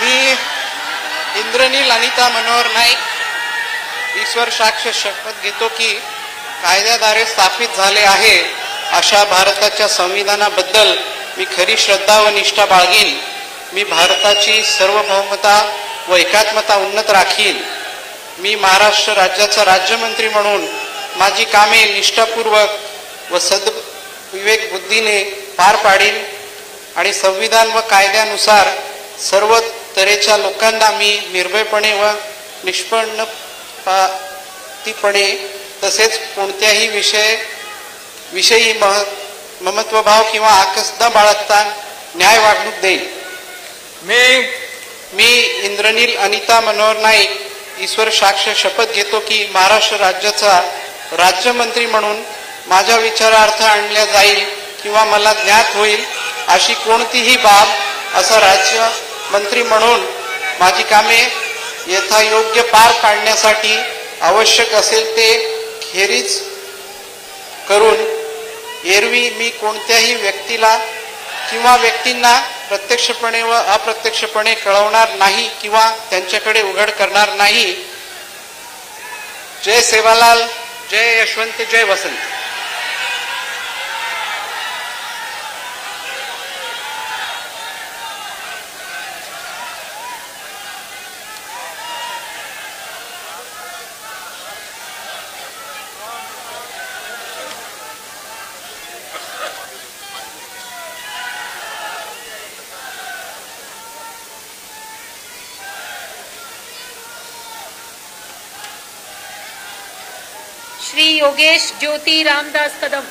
मी इंद्रनील अनिता मनोहर नाईक ईश्वर साक्ष शपथ घेतो की कायद्याद्वारे स्थापित झाले आहे अशा भारताच्या संविधानाबद्दल मी खरी श्रद्धा व निष्ठा बाळगीन. मी भारताची सार्वभौमता व एकात्मता उन्नत राखीन. मी महाराष्ट्र राज्याचा राज्यमंत्री म्हणून माझी कामे निष्ठापूर्वक व सद्विवेक बुद्धीने पार पाडीन आणि संविधान व कायद्यानुसार सर्व तऱ्हेच्या लोकांना मी निर्भयपणे व निष्पक्षपातीपणे तसेच कोणत्याही विषयी ममत्वभाव किंवा आकस न बाळगता न्याय वागणूक देईन. मी इंद्रनील अनिता मनोहर नाईक ईश्वर साक्ष शपथ घेतो की महाराष्ट्र राज्याचा राज्यमंत्री म्हणून माझ्या विचारार्थ आणल्या जाईल किंवा मला ज्ञात होईल अशी कोणतीही बाब असा राज्यमंत्री म्हणून माझी कामे यथायोग्य पार पाडण्यासाठी आवश्यक असेल ते खेरीज करून एरवी मी कोणत्याही व्यक्तीला किंवा व्यक्तींना प्रत्यक्षपणे व अप्रत्यक्षपणे कळवणार नाही किंवा त्यांच्याकडे उघड करणार नाही. जय सेवालाल, जय यशवंत, जय वसंत. श्री योगेश ज्योति रामदास कदम.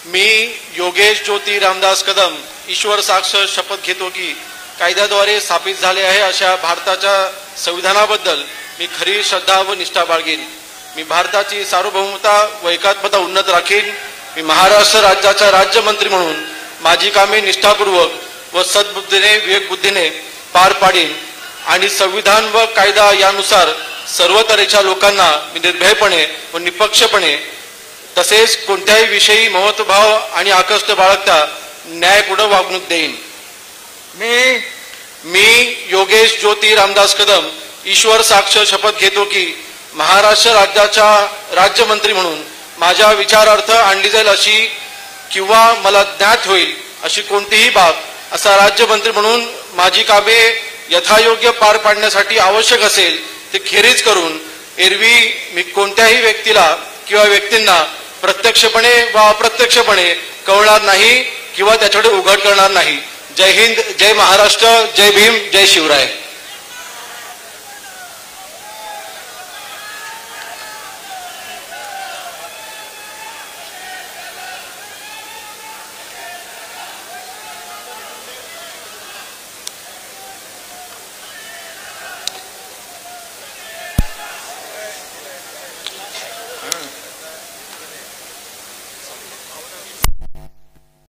मी योगेश ज्योति रामदास कदम ईश्वर साक्ष शपथ घेतो की कायद्याद्वारे स्थापित झाले आहे अशा भारताच्या संविधानाबद्दल मी खरी श्रद्धा व निष्ठा बाळगेन. मी भारताची सार्वभौमता व एकात्मता उन्नत राखीन. मी महाराष्ट्र राज्याचा राज्यमंत्री म्हणून माझी कामे निष्ठापूर्वक व सद्बुद्धीने विवेकबुद्धीने पार पाडीन आणि संविधान व कायदा यानुसार सर्व तऱ्हेच्या लोकांना मी निर्भयपणे व निपक्षपणे तसेच कोणत्याही विषयी महत्वभाव आणि आकस न बाळगता न्यायपूर्ण वागणूक देईन. मी योगेश ज्योति रामदास कदम ईश्वर साक्ष शपथ घेतो की महाराष्ट्र राज्याच्या राज्यमंत्री म्हणून माझ्या विचारार्थ आणली जाईल अशी किंवा मला ज्ञात होईल अशी कोणतीही बाब असा राज्यमंत्री म्हणून माझी कामे यथायोग्य पार पाडण्यासाठी आवश्यक असेल ते खेरीज करून एरवी मी कोणत्याही व्यक्तीला किंवा व्यक्तींना प्रत्यक्षपणे वा अप्रत्यक्षपणे कळणार नाही किंवा त्याच्याकडे उघड करणार नाही. जय हिंद, जय महाराष्ट्र, जय भीम, जय शिवराय.